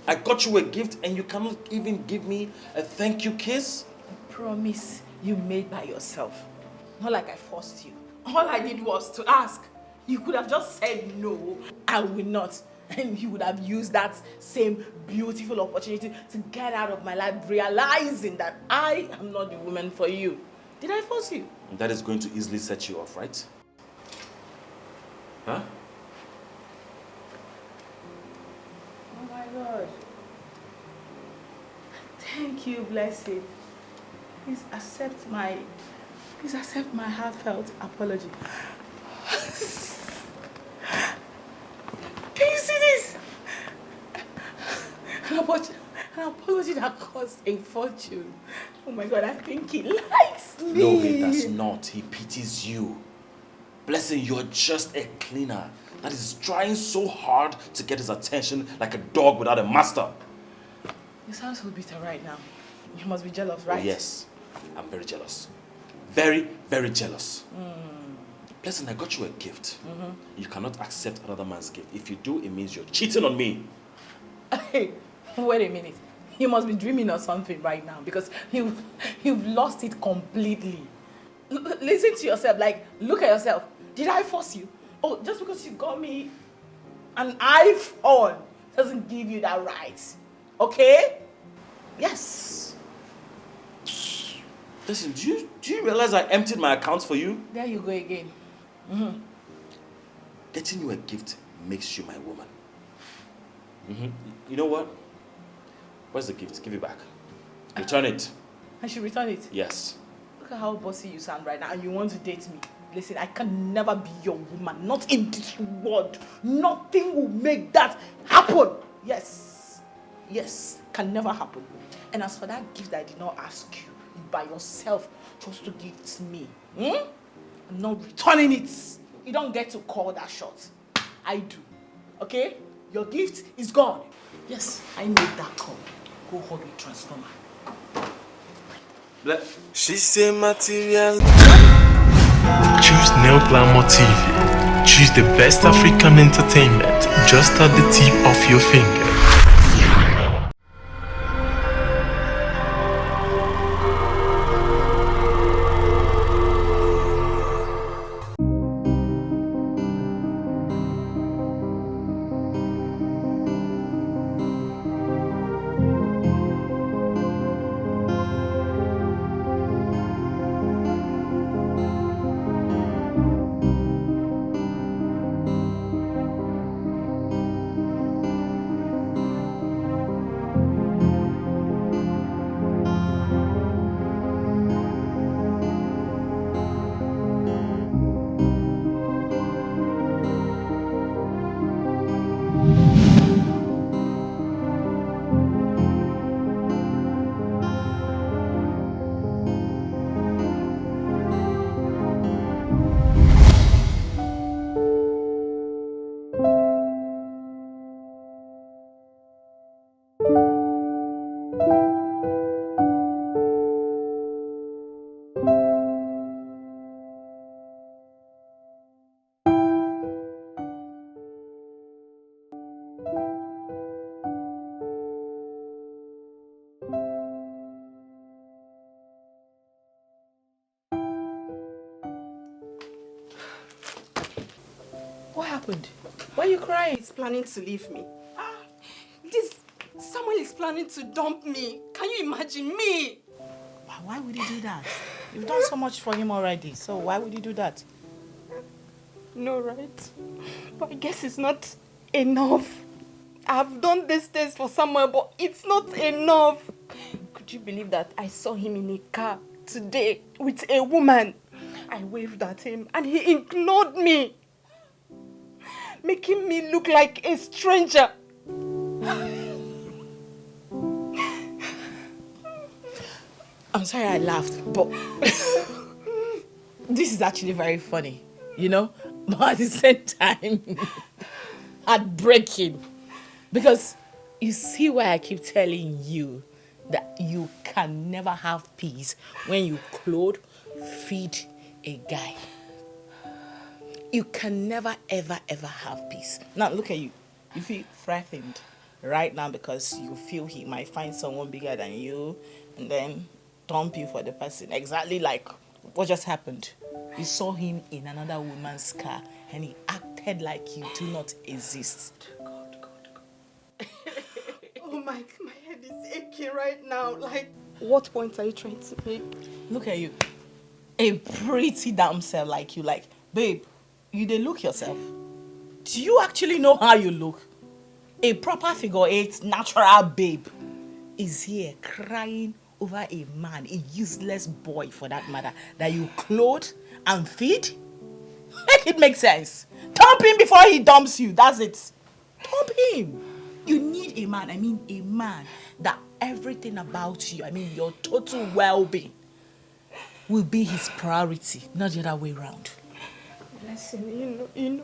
I got you a gift and you cannot even give me a thank you kiss? A promise you made by yourself. Not like I forced you. All I did was to ask. You could have just said no, I will not. And you would have used that same beautiful opportunity to get out of my life, realizing that I am not the woman for you. Did I force you? That is going to easily set you off, right? Huh? Oh my God. Thank you, blessed. Please accept my heartfelt apology. Can you see this? An apology that cost a fortune. Oh my God, I think he likes me. No, he does not. He pities you. Blessing, you're just a cleaner that is trying so hard to get his attention like a dog without a master. You sound so bitter right now. You must be jealous, right? Oh, yes, I'm very jealous. Very, very jealous. Blessing, I got you a gift. You cannot accept another man's gift. If you do, it means you're cheating on me. Hey, wait a minute. You must be dreaming of something right now because you've lost it completely. Listen to yourself, like, look at yourself. Did I force you? Oh, just because you got me an iPhone doesn't give you that right. Okay? Yes. Listen, do you realize I emptied my accounts for you? There you go again. Getting you a gift makes you my woman. You know what? Where's the gift? Give it back. Return it. I should return it? Yes. Look at how bossy you sound right now and you want to date me. Listen, I can never be your woman. Not in this world. Nothing will make that happen. Yes. Yes. Can never happen. And as for that gift that I did not ask you, by yourself, just to give it to me. I'm not returning it. You don't get to call that shot. I do. Okay? Your gift is gone. Yes, I made that call. Go hug a transformer. She say material. Choose Neo Glamour TV. Choose the best African entertainment just at the tip of your finger. What happened? Why are you crying? He's planning to leave me. This Samuel is planning to dump me. Can you imagine me? Why would he do that? You've done so much for him already, so why would he do that? No, right? But I guess it's not enough. I've done these things for Samuel, but it's not enough. Could you believe that I saw him in a car today with a woman? I waved at him and he ignored me, making me look like a stranger. I'm sorry I laughed, but this is actually very funny, you know? But at the same time, heartbreaking. Because you see why I keep telling you that you can never have peace when you clothe, feed a guy. You can never, ever, ever have peace. Now, look at you. You feel frightened, right now because you feel he might find someone bigger than you and then dump you for the person. Exactly like what just happened. You saw him in another woman's car and he acted like you do not exist. God. Oh my head is aching right now. Like, what point are you trying to make? Look at you. A pretty damn self like you. Like, babe, you dey look yourself. Do you actually know how you look? A proper figure eight, natural babe is here crying over a man, a useless boy for that matter, that you clothe and feed? Make it make sense. Dump him before he dumps you. That's it. Dump him. You need a man. I mean, a man that everything about you, I mean, your total well-being will be his priority, not the other way around. Listen, you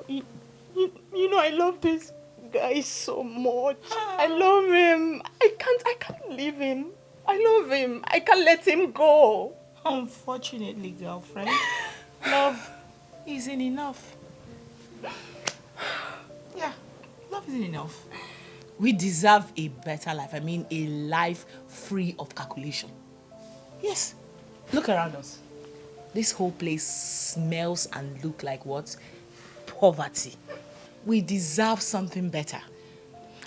know, I love this guy so much. I love him. I can't leave him. I love him. I can't let him go. Unfortunately, girlfriend, love isn't enough. Yeah, love isn't enough. We deserve a better life. I mean, a life free of calculation. Yes. Look around us. This whole place smells and looks like what? Poverty. We deserve something better.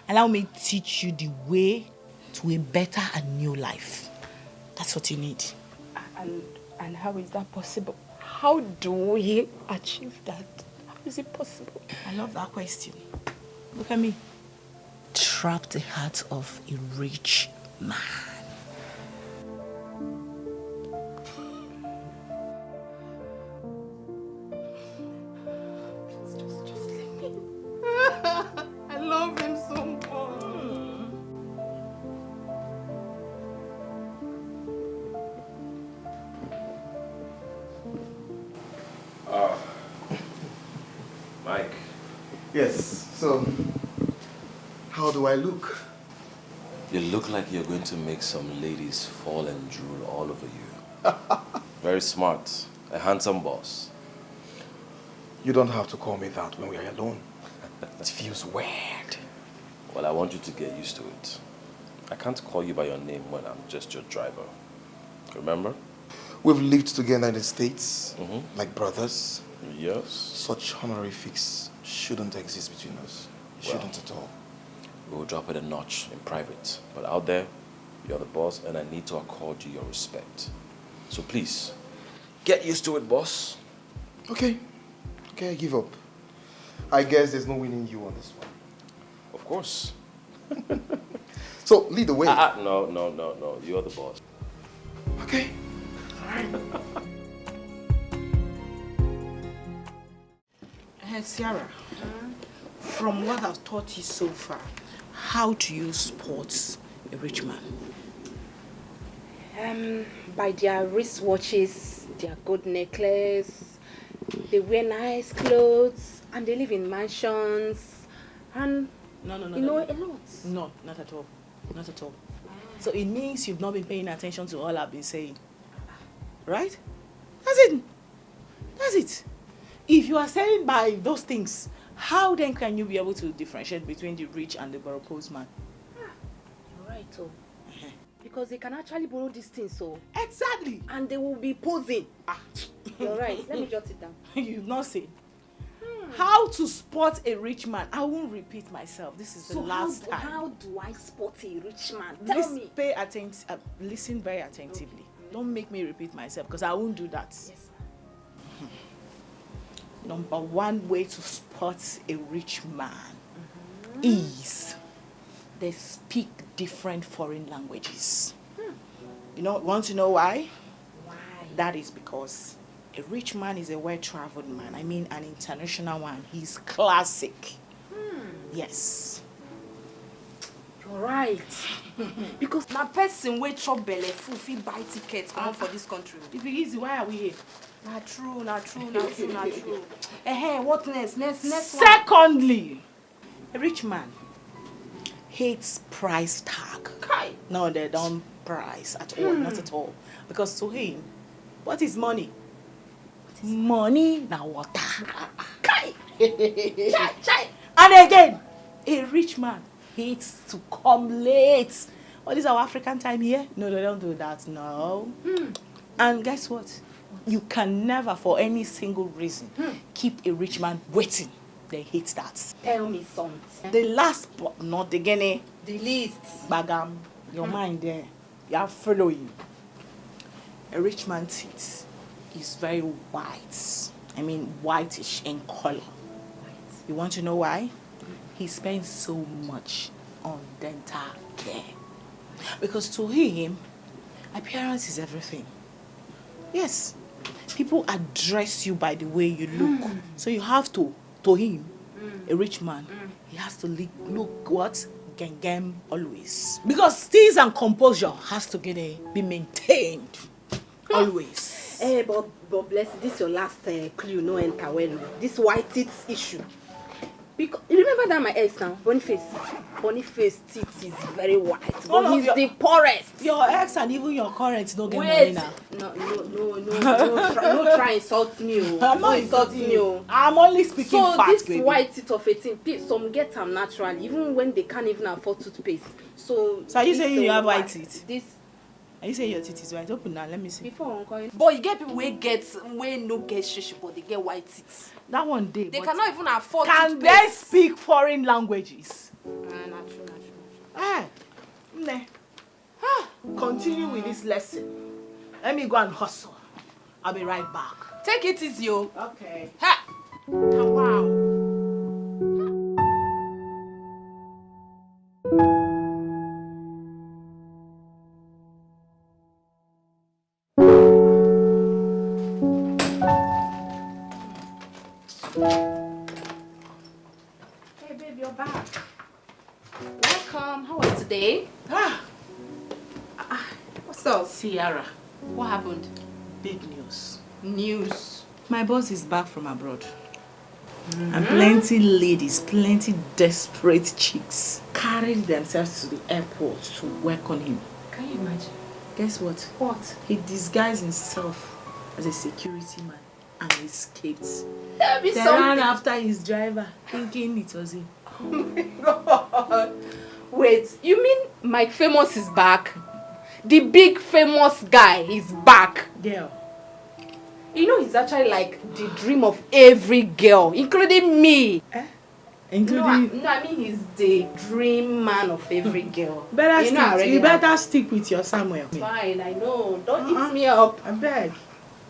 Allow me to teach you the way to a better and new life. That's what you need. And how is that possible? How do we achieve that? How is it possible? I love that question. Look at me. Trap the heart of a rich man. Just leave me. I love him so much. Mike. Yes, so how do I look? You look like you're going to make some ladies fall and drool all over you. Very smart. A handsome boss. You don't have to call me that when we are alone. It feels weird. Well, I want you to get used to it. I can't call you by your name when I'm just your driver. Remember? We've lived together in the States, Mm-hmm. like brothers. Yes. Such honorifics shouldn't exist between us. Shouldn't at all. We'll drop it a notch in private. But out there, you're the boss and I need to accord you your respect. So please, get used to it, boss. Okay, I give up. I guess there's no winning you on this one. Of course. So, lead the way. No. You're the boss. Okay. Ciara, from what I've taught you so far, how do you spot a rich man? By their wristwatches, their gold necklace, they wear nice clothes, and they live in mansions, and No. a lot. No, not at all. Not at all. So it means you've not been paying attention to all I've been saying. Right? That's it. If you are saying by those things, how then can you be able to differentiate between the rich and the borrowed man? You're right, oh. Because they can actually borrow these things, so. Exactly. And they will be posing. You're right. Let me jot it down. You've not seen. How to spot a rich man. I won't repeat myself. This is the last time. How do I spot a rich man? Tell me. Listen very attentively. Okay. Don't make me repeat myself because I won't do that. Yes. Number one way to spot a rich man is they speak different foreign languages. Want to know why? Why? That is because a rich man is a well-traveled man. I mean, an international one. He's classic. Yes. You're right. Because my person wey chop belle full fit buy tickets come for this country. If it is, why are we here? Na true. What next? Next one. Secondly, a rich man hates price tag. Kai. No, they don't price at all, not at all. Because to him, what is money? Money na water. Kai. Chai. And again, a rich man hate to come late. What is our African time here? No, they don't do that. No. And guess what? You can never, for any single reason, keep a rich man waiting. They hate that. Tell me something. The last but not the guinea. The least. Bagam, your mind there. You are following. A rich man's teeth is very white. I mean, whitish in color. You want to know why? He spends so much on dental care. Because to him, appearance is everything. Yes. People address you by the way you look. So you have to him, a rich man, he has to look what? Gengem always. Because steeze and composure has to be maintained. Always. But bless you, this your last clue, no enter well. This white teeth issue. Because you remember that my ex now, Boniface teeth is very white, but he's the poorest. Your ex and even your current don't get money now. No, try insult me. I'm not insulting you. I'm only speaking so facts, this baby. white teeth of 18, some get them naturally, even when they can't even afford toothpaste. So are you saying you have white teeth? Are you saying your teeth is white? Open now, let me see. Before I'm calling. But you get people where no get shish, but they get white teeth. That one day. They cannot even afford Can they speak foreign languages? Not true. Continue with this lesson. Let me go and hustle. I'll be right back. Take it easy, yo. Okay. Ha! Oh, wow. Hey, babe, you're back. Welcome. How was today? What's up? Sierra, What happened? big news. News. My boss is back from abroad. And plenty ladies, plenty desperate chicks carried themselves to the airport to work on him. Can you imagine? Guess what? What? He disguised himself as a security man and escaped. That'll be They ran after his driver, thinking it was him. Oh my God. Wait, you mean Mike Famous is back? The big famous guy is back. Girl. You know, he's actually like the dream of every girl, including me. Including... No, I mean he's the dream man of every girl. You better stick with your Samuel. Fine, I know. Don't eat me up. I beg.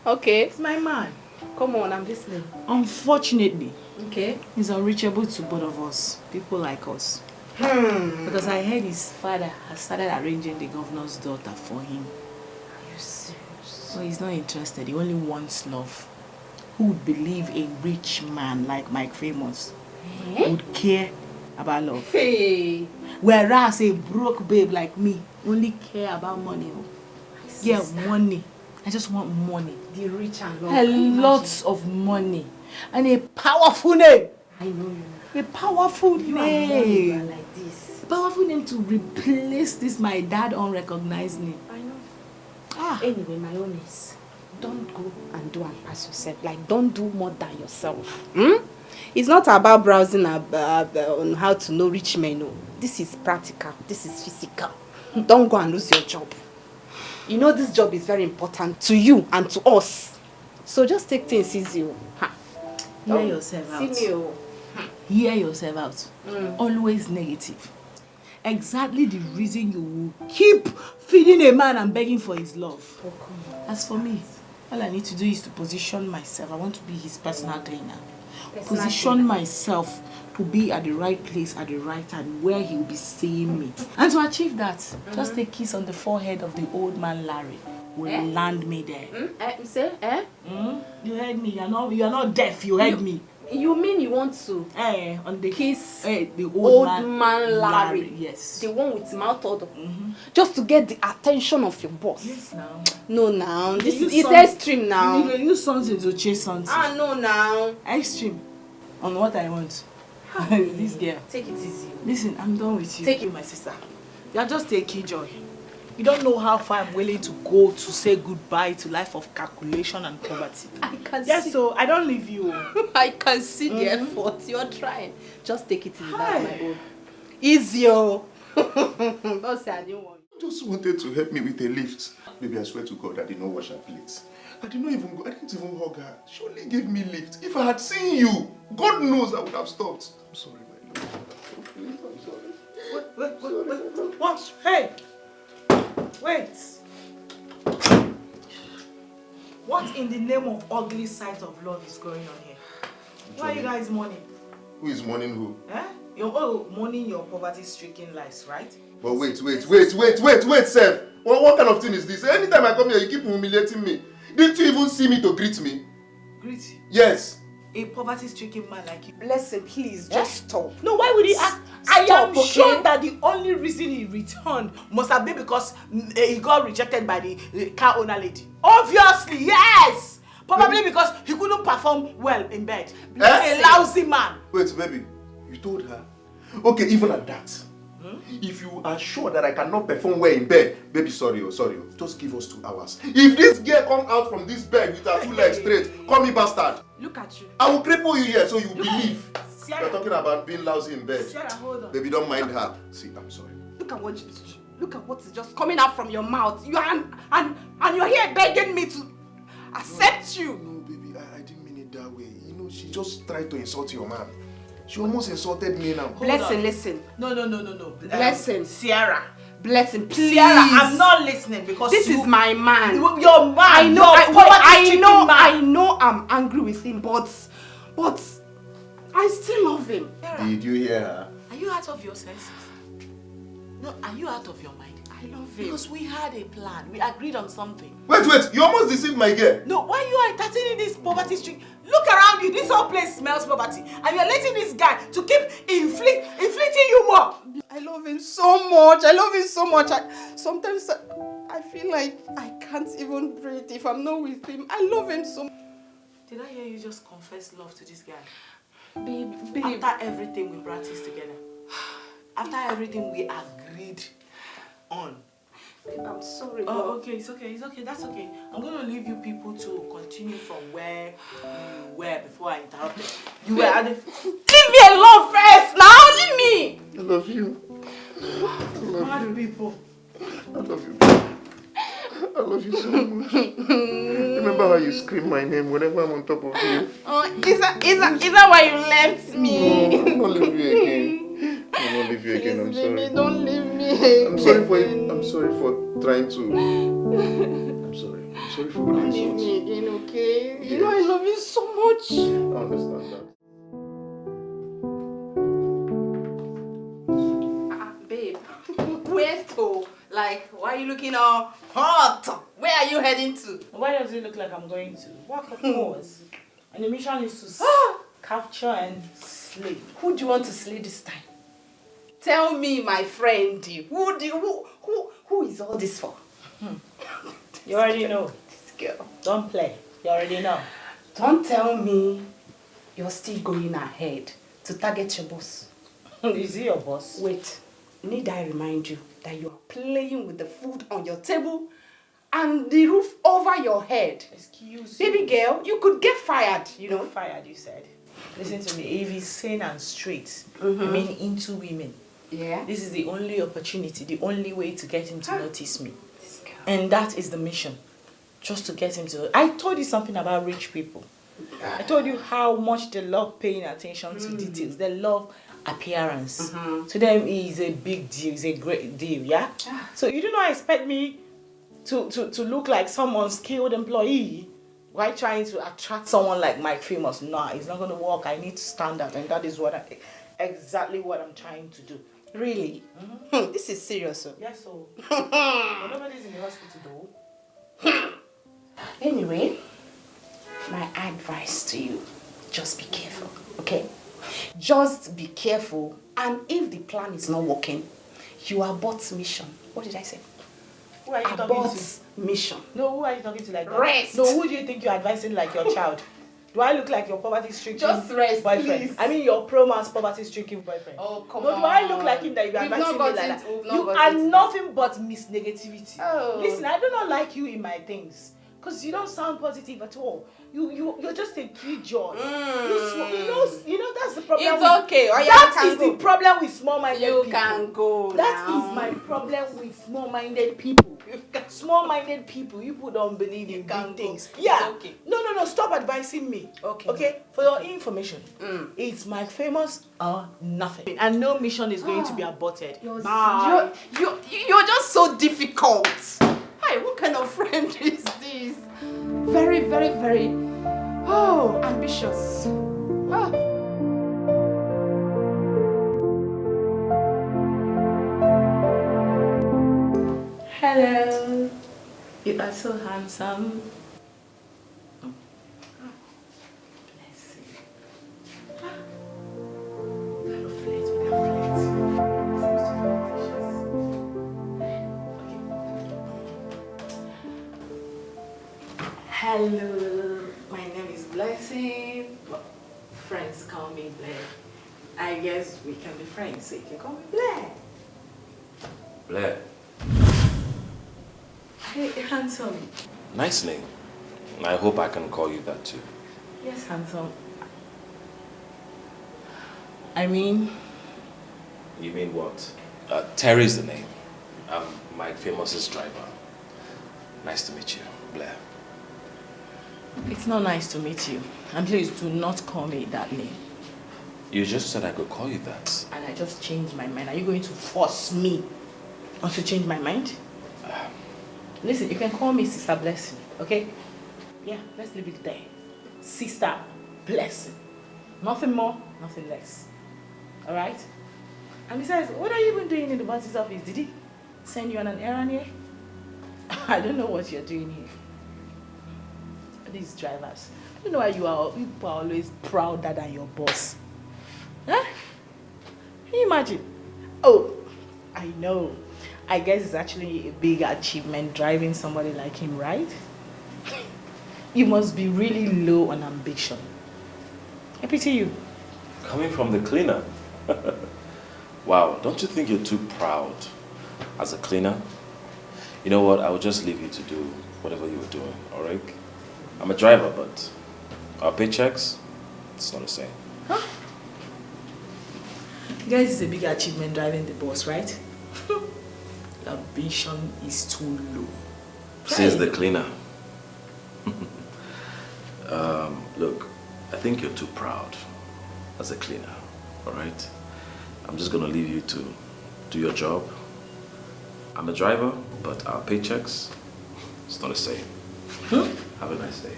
Okay. It's my man. Come on, I'm listening. Unfortunately, Okay. he's unreachable to both of us, people like us. Because I heard his father has started arranging the governor's daughter for him. Are you serious? So he's not interested. He only wants love. Who would believe a rich man like Mike Famous would care about love? Hey. Whereas a broke babe like me only care about money. Yeah, money. I just want money. The rich and A lot of money. And a powerful name. I know you. A powerful You name. are like this. Powerful name to replace this my dad unrecognized name. I know. Ah. Anyway, my own is, don't go and do and pass yourself. Like, don't do more than yourself. It's not about browsing on how to know rich men. No. This is practical. This is physical. Don't go and lose your job. You know this job is very important to you and to us. So just take things easy. Hear yourself out. See me. Hear yourself out. Always negative. Exactly the reason you will keep feeding a man and begging for his love. As for me, all I need to do is to position myself. I want to be his personal trainer. Position myself to be at the right place at the right time where he will be seeing me. And to achieve that, just a kiss on the forehead of the old man Larry will land me there. You say, You heard me. You're not deaf. You heard me. You mean you want to On the kiss the old man Larry? Yes. The one with mouth order. Just to get the attention of your boss. Yes, now. No, now. This You is use extreme now. You use something to chase something. No, now. Extreme. On what I want. This girl. Take it easy. Listen, I'm done with you. Take it, my sister. You're just a killjoy. You don't know how far I'm willing to go to say goodbye to life of calculation and poverty. I can Yes, see. so I don't leave you. I can see the effort you're trying. Just take it easy. That's my own. Easy, oh. Don't say I didn't want you. Just wanted to help me with a lift. Baby, I swear to God, I did not wash her plates. I didn't even hug her. She only gave me lift. If I had seen you, God knows I would have stopped. I'm sorry, my love. Please, I'm sorry. Wait. What? Hey! Wait. What in the name of ugly sight of love is going on here? Why are you guys mourning? Who is mourning who? Eh? You're mourning your poverty-stricken lives, right? But wait, Seth. What kind of thing is this? Anytime I come here, you keep humiliating me. Didn't you even see me to greet me? Greet you? Yes. A poverty-stricken man like you. Blessing, please, just stop. No, why would he ask? I Stop, am okay? sure that the only reason he returned must have been because he got rejected by the car owner lady. Obviously, yes! Probably because he couldn't perform well in bed. A lousy man. Wait, baby, you told her? Okay, even at that. If you are sure that I cannot perform well in bed, baby, sorry, just give us 2 hours. If this girl come out from this bed with her 2 legs straight, call me bastard. Look at you. I will cripple you here so you believe. Sierra. You're talking about being lousy in bed. Sierra, hold on. Baby, don't mind her. See, I'm sorry. Look at what is just coming out from your mouth. You are and you're here begging me to accept you. No, baby, I didn't mean it that way. You know, she just tried to insult your man. She almost insulted me now. Blessing, listen. No. Blessing. Sierra. Blessing, please. Sierra, I'm not listening because this is my man. Your man. I know. I I know. I'm angry with him, but I still love him. Sierra, Did you hear her? are you out of your senses? No, are you out of your mind? I love him. Because we had a plan. We agreed on something. Wait, you almost deceived my girl. No, why you are entertaining this poverty street? Look around you. This whole place smells poverty. And you're letting this guy to keep inflicting you more. I love him so much. Sometimes I feel like I can't even breathe if I'm not with him. I love him so much. Did I hear you just confess love to this guy? Babe. After everything we practiced together. After everything we agreed on. Babe, I'm sorry. Oh, okay, it's okay, that's okay. I'm going to leave you people to continue from where you were before I interrupted. You were at the... Leave me alone first now, leave me! I love you. Mad people. I love you. I love you so much. Remember how you scream my name whenever I'm on top of you? Oh, is that why you left me? No, I'm not leave you again. I won't leave you again, I'm sorry. Baby, don't leave me. I'm sorry for trying to. I'm sorry for Don't the leave insults. me again, okay? Yes. You know I love you so much. I understand that. Babe, where to? Like, why are you looking all hot? Where are you heading to? Why does it look like I'm going to? Walk of course. And the mission is to capture and slay. Who do you want to slay this time? Tell me, my friend. Who is all this for? You already know. This girl. Don't play. You already know. Don't tell me you're still going ahead to target your boss. Is he your boss? Wait, need I remind you that you are playing with the food on your table and the roof over your head? Excuse me. Baby girl, you could get fired, you know. Fired, you said. Listen to me. If he's sane and straight, I mean into women, Yeah. this is the only opportunity, the only way to get him to notice me. This girl. And that is the mission. Just to get him to... I told you something about rich people. I told you how much they love paying attention to details. They love appearance. To them, it's a big deal. It's a great deal, yeah? So you do not expect me to look like some unskilled employee while trying to attract someone like Mike Famous. No, it's not going to work. I need to stand out. And that is exactly what I'm trying to do. Really? This is serious, sir. Yes, so... Nobody's in the hospital, though. Anyway, my advice to you, just be careful, okay? Just be careful, and if the plan is not working, you abort mission. What did I say? Who are you talking Abort to? mission. No, who are you talking to like that? Rest. No, who do you think you're advising like your child? Do I look like your poverty-stricken Just rest, boyfriend? please. I mean your pro-man's poverty-stricken boyfriend. Oh, come no, on. do I look like him that you're We've advising not me like gotten that? to- we've not You gotten are to nothing but Miss Negativity. Oh. Listen, I do not like you in my things. Because you don't sound positive at all. You're just a killjoy. You know that's the problem. It's okay. Oh, yeah, that is the problem with small-minded people. You can go That now. is my problem with small-minded people. Small-minded people, you people don't believe in big things. Yeah. It's okay. No. Stop advising me. Okay. For your information, it's my famous or nothing, and no mission is going to be aborted. Bye. You're just so difficult. Hi, what kind of friend is this? Very, very, very, ambitious. Hello. You are so handsome. Bless you. Gotta flirt with that flirt. Hello, my name is Blessing. But friends call me Blair. I guess we can be friends, so you can call me Blair. Blair. Hey, handsome. Nice name. I hope I can call you that too. Yes, handsome. I mean... You mean what? Terry's the name. I'm Mike Famous's driver. Nice to meet you, Blair. It's not nice to meet you. And please do not call me that name. You just said I could call you that. And I just changed my mind. Are you going to force me to change my mind? Listen, you can call me Sister Blessing, okay? Yeah, let's leave it there. Sister Blessing. Nothing more, nothing less. Alright? And besides, what are you even doing in the boss's office? Did he send you on an errand here? I don't know what you're doing here. These drivers. I don't know why you are always prouder than your boss. Huh? Can you imagine? Oh, I know. I guess it's actually a big achievement driving somebody like him, right? You must be really low on ambition. I pity you. Coming from the cleaner. Wow, don't you think you're too proud as a cleaner? You know what, I will just leave you to do whatever you were doing, alright? I'm a driver, but our paychecks, it's not the same. Huh? Guys, it's a big achievement driving the bus, right? Ambition is too low. Says the cleaner. Look, I think you're too proud as a cleaner, alright? I'm just gonna leave you to do your job. I'm a driver, but our paychecks, it's not the same. Have a nice day.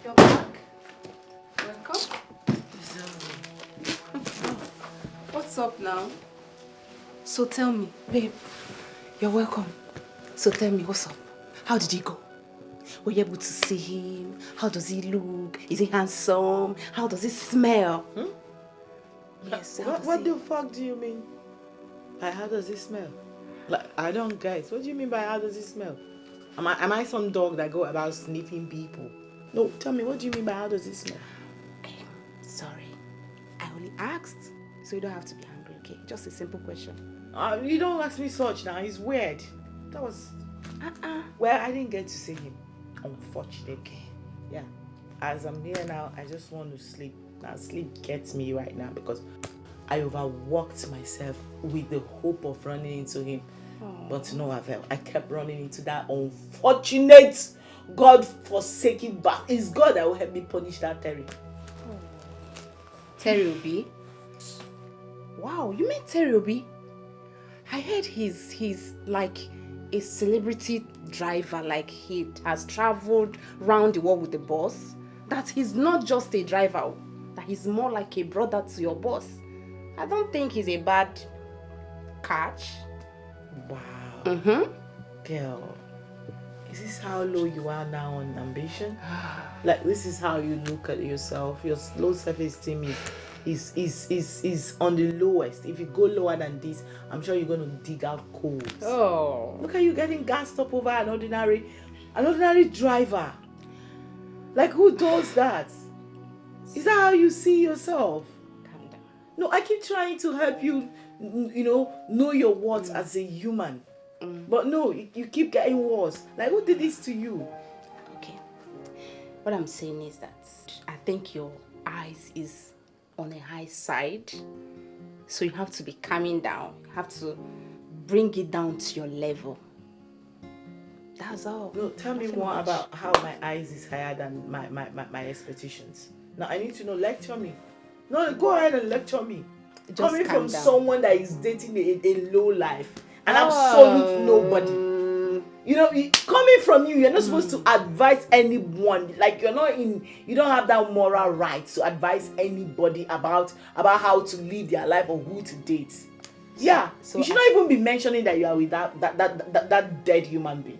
You're back. Welcome. What's up now? So tell me, babe, you're welcome. So tell me, what's up? How did he go? Were you able to see him? How does he look? Is he handsome? How does he smell? Yes, What the fuck do you mean? By how does it smell? Like, I don't guess. What do you mean by how does it smell? Am I some dog that go about sniffing people? No, tell me, what do you mean by how does it smell? Okay, sorry. I only asked, so you don't have to be angry, okay? Just a simple question. You don't ask me such now. He's weird. That was... Well, I didn't get to see him. Unfortunately. Yeah. As I'm here now, I just want to sleep. Now, sleep gets me right now because I overworked myself with the hope of running into him. But to no avail. I kept running into that unfortunate, God-forsaken back. It's God that will help me punish that Terry. Terry Obi? Wow, you mean Terry Obi? I heard he's like a celebrity driver, like he has traveled around the world with the boss. That he's not just a driver, that he's more like a brother to your boss. I don't think he's a bad catch. Wow. Girl, is this how low you are now on ambition? Like, this is how you look at yourself. Your low self-esteem is on the lowest. If you go lower than this, I'm sure you're going to dig out coals. Oh. Look at you getting gassed up over an ordinary An ordinary driver. Like, who does that? Is that how you see yourself? Calm down. No, I keep trying to help you, know your worth as a human. But no, you keep getting worse. Like, who did this to you? Okay. What I'm saying is that I think your eyes is on a high side. So you have to be calming down. You have to bring it down to your level. That's all. No, tell me more about how my eyes is higher than my expectations. Now, I need to know. Lecture me. No, go ahead and lecture me. Just Coming calm from down. someone that is dating a low life, an absolute nobody. Coming from you, you're not supposed to advise anyone. Like, you don't have that moral right to advise anybody about how to live their life or who to date. Yeah, so you should not even be mentioning that you are with that dead human being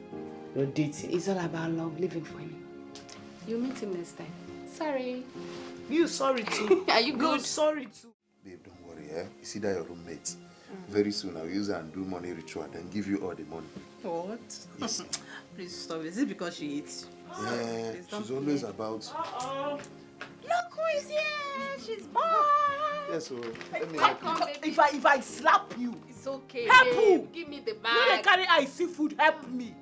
you're dating. It's all about love, living for him. You'll meet him next time. Sorry. You sorry too. Are you good? You're sorry too. Babe, don't worry, eh? You see that your roommate. Very soon I'll use her and do money ritual and then give you all the money. What? Yes. Please stop. Is it because she eats? Yeah, she's always about. Look who is here! She's born! Yes, so let me Come, baby. If I slap you, It's okay. Help babe. who? Give me the you bag. dey carry eye see food, help me.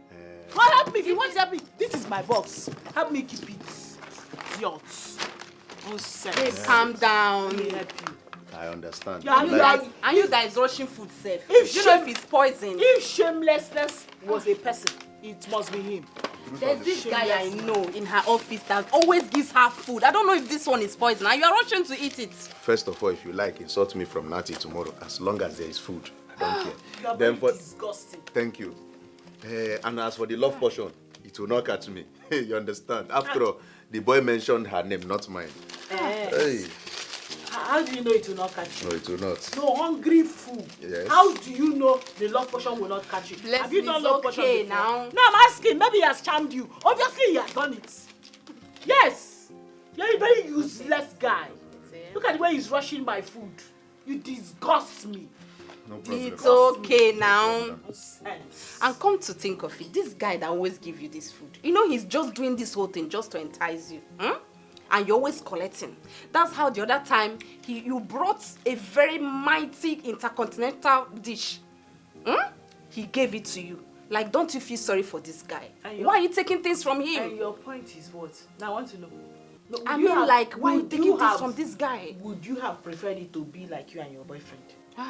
Well, help me if you want to help me. This is my box. Help me keep it. Idiot. Nonsense. Babe, calm down. Let me help you. I understand. Yeah, And you guys rushing food safe. If You know if it's poison. If shamelessness was a person, it must be him. There's this guy I know in her office that always gives her food. I don't know if this one is poison and you are rushing to eat it. First of all, if you like, insult me from now till tomorrow, as long as there is food. I don't care. You are Then very for, disgusting. thank you. And as for the love portion, it will not catch me. You understand? After all, the boy mentioned her name, not mine. Hey. How do you know it will not catch you? No, it will not. No, hungry food. Yes. How do you know the love potion will not catch you? Bless Have you me, done it's love potion okay before? now. No, I'm asking. Maybe he has charmed you. Obviously, he has done it. Yes. You're a very useless guy. Look at the way he's rushing my food. You disgust me. No problem. It's okay now. Nonsense. And come to think of it, this guy that always give you this food, he's just doing this whole thing just to entice you. And you're always collecting. That's how the other time you brought a very mighty intercontinental dish. He gave it to you. Like, don't you feel sorry for this guy? Why are you taking things from him? And your point is what? Now I want to know. No, I mean, why are you taking things from this guy? Would you have preferred it to be like you and your boyfriend?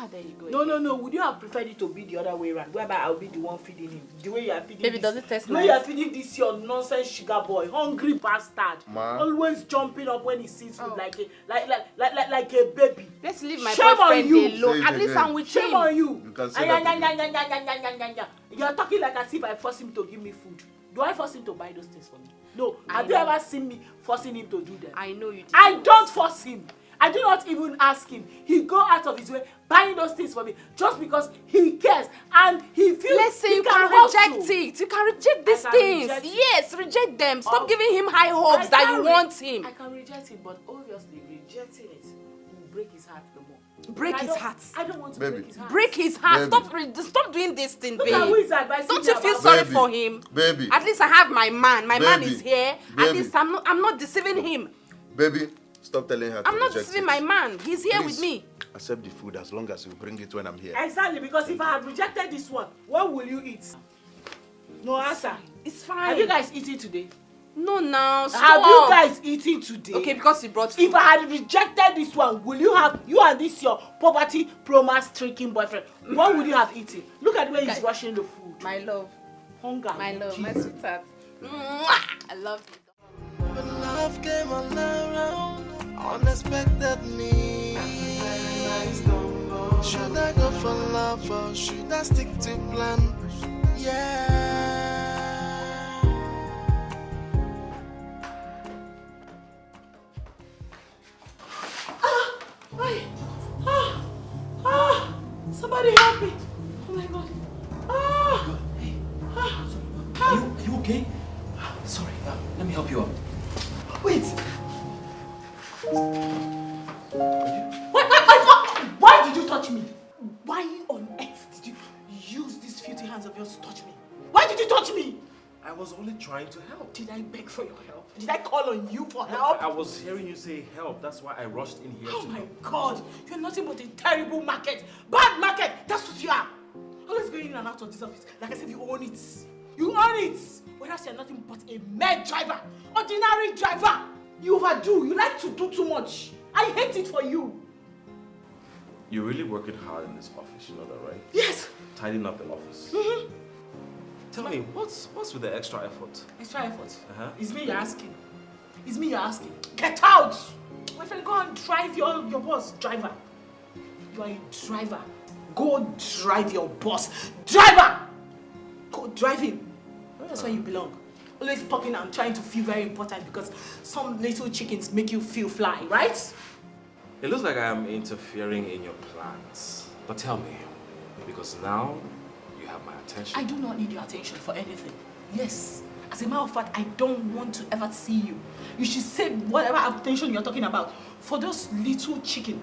There you go. No. Would you have preferred it to be the other way around? Whereby I'll be the one feeding him. The way you are feeding Baby, this. does it taste The way nice? you are feeding this your nonsense sugar boy, hungry bastard. Ma. Always jumping up when he sees food like a baby. Let's leave my Shame on boyfriend you. alone. Say At it least again. I'm with Shame him. on you. You can say that You're talking like as if I force him to give me food. Do I force him to buy those things for me? No. I Have you know. ever seen me forcing him to do them? I know you did. I don't force him. I do not even ask him. He go out of his way buying those things for me just because he cares and he feels Listen, he you can can hustle. reject it. You can reject these I can things. reject it. Yes, reject them. Stop Oh. giving him high hopes that you want him. I can reject him, but obviously rejecting it will break his heart the more. Break I his don't- heart. I don't want to Baby. break his heart. Break his heart. Baby. Stop doing this thing, Look at who babe. is advising Don't me you feel about sorry Baby. for him? Baby. At least I have my man. My man Baby. is here. At Baby. least I'm not deceiving him. Baby, stop telling her to I'm not reject deceiving it. my man. He's here Please, with me. accept the food as long as you bring it when I'm here. Exactly, because if I had rejected this one, what will you eat? No answer. It's fine. Have you guys eaten today? No, now stop. Have you guys eaten today? Okay, because you brought food. If I had rejected this one, will you have you and this your poverty promise tricking boyfriend? What would you have eaten? Look at the way he's Guys. rushing the food. My love. Hunger. My love. My Jesus. sweetheart. Mwah! I love you. When love came all around, unexpectedly. Should I go for love or should I stick to plan? Yeah. Somebody help me. Oh my God. Are you okay? Sorry, let me help you out. Wait. Why did you touch me? Why on earth did you use these filthy hands of yours to touch me? Why did you touch me? I was only trying to help. Did I beg for your help? Did I call on you for help? I was hearing you say help. That's why I rushed in here. Oh my God! You're nothing but a terrible market. Bad market! That's what you are. Always going in and out of this office. Like I said, you own it. You own it! Whereas you're nothing but a mere driver. Ordinary driver. You overdo. You like to do too much. I hate it for you. You're really working hard in this office, you know that, right? Yes. Tidying up the office. Tell me, what's with the extra effort? Extra effort? It's me you're asking. It's me you're asking. Get out! My friend, go and drive your boss. Driver. You are a driver. Go drive your boss. Driver! Go drive him. That's where you belong. Always talking and trying to feel very important because some little chickens make you feel fly, right? It looks like I am interfering in your plans. But tell me, because now you have my attention. I do not need your attention for anything. Yes. As a matter of fact, I don't want to ever see you. You should save whatever attention you're talking about for those little chicken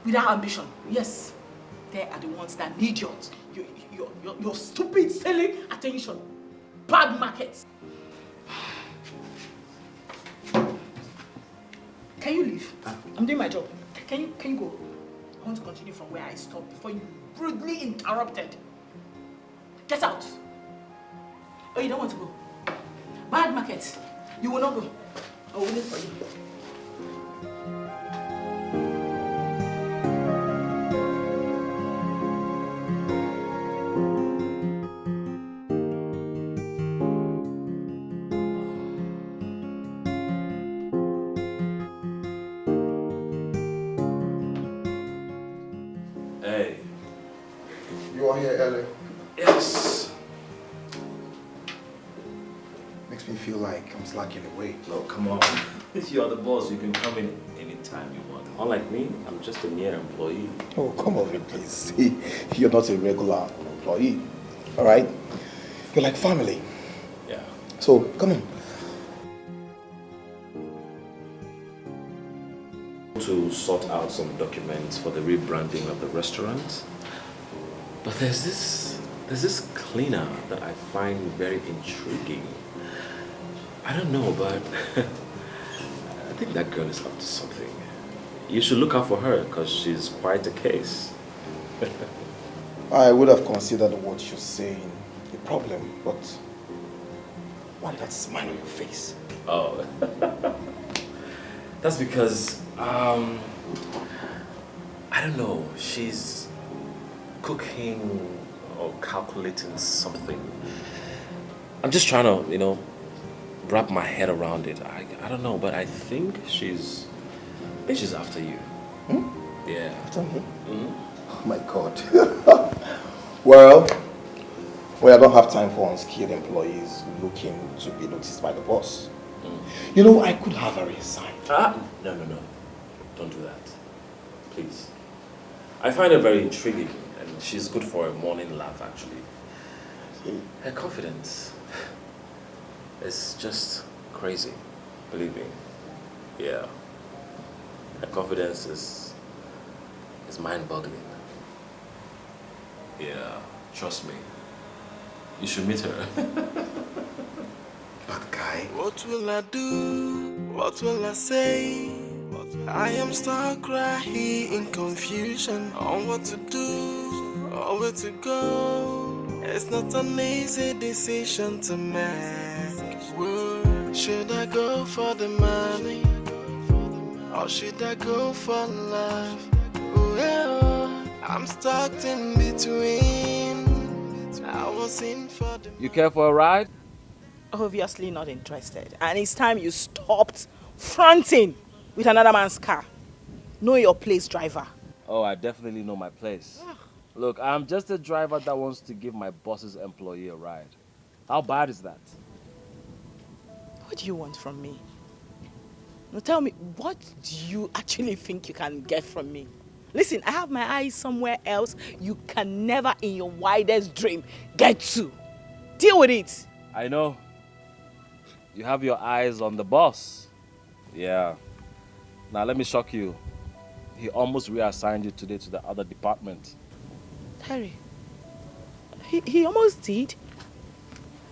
without ambition. Yes. They are the ones that need your stupid, silly attention. Bad markets. Can you leave? I'm doing my job. Can you go? I want to continue from where I stopped before you rudely interrupted. Get out. Oh, you don't want to go? Bad market. You will not go. I will wait for you. Hey. You are here early. Yes. Makes me feel like I'm slacking away. No, come on. You are the boss. You can come in anytime you want. Unlike me, I'm just a mere employee. Oh, come over, please. You're not a regular employee, all right? You're like family. Yeah. So, come on. To sort out some documents for the rebranding of the restaurant. But there's this cleaner that I find very intriguing. I don't know, but I think that girl is up to something. You should look out for her because she's quite a case. I would have considered what you're saying a problem, but why that smile on your face? Oh, that's because I don't know. She's cooking or calculating something. I'm just trying to, wrap my head around it. I don't know, but I think she's after you. Hmm? Yeah. After me? Oh my God. Well, I don't have time for unskilled employees looking to be noticed by the boss. I could have her resign. No. Don't do that. Please. I find her very intriguing and she's good for a morning laugh, actually. Her confidence is just crazy, believe me. Yeah. Her confidence is mind-boggling. Yeah, trust me. You should meet her. Bad guy. What will I do? What will I say? I am stuck right here in confusion on what to do or where to go. It's not an easy decision to make. Should I go for the money or should I go for love? Well, I'm stuck in between. I was in for the. You care for a ride? Obviously not interested. And it's time you stopped fronting with another man's car. Know your place, driver. Oh, I definitely know my place. Look, I'm just a driver that wants to give my boss's employee a ride. How bad is that? What do you want from me? Now tell me, what do you actually think you can get from me? Listen, I have my eyes somewhere else you can never in your wildest dream get to. Deal with it. I know. You have your eyes on the boss. Yeah. Now let me shock you. He almost reassigned you today to the other department. Terry, he almost did.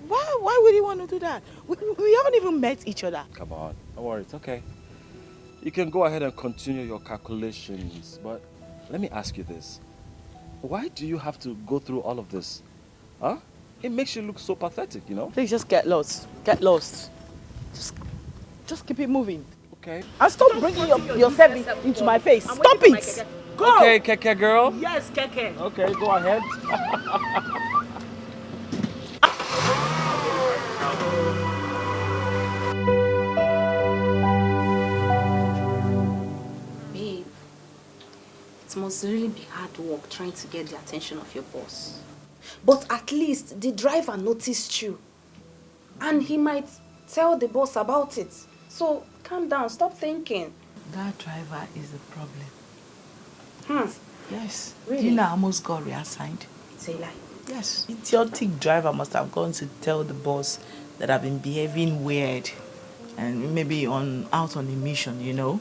Why would he want to do that? We haven't even met each other. Come on, don't worry, it's okay. You can go ahead and continue your calculations, but let me ask you this. Why do you have to go through all of this? Huh? It makes you look so pathetic, you know? Please just get lost. Get lost. Just keep it moving. Okay. And stop bringing yourself into my face. Stop it! Go! Okay, Keke girl. Yes, Keke. Okay, go ahead. Babe, it must really be hard work trying to get the attention of your boss. But at least the driver noticed you. And he might tell the boss about it. So calm down, stop thinking. That driver is the problem. Yes. Really? You know, I almost got reassigned. Say lie. Yes. Idiotic driver must have gone to tell the boss that I've been behaving weird. And maybe out on a mission, you know.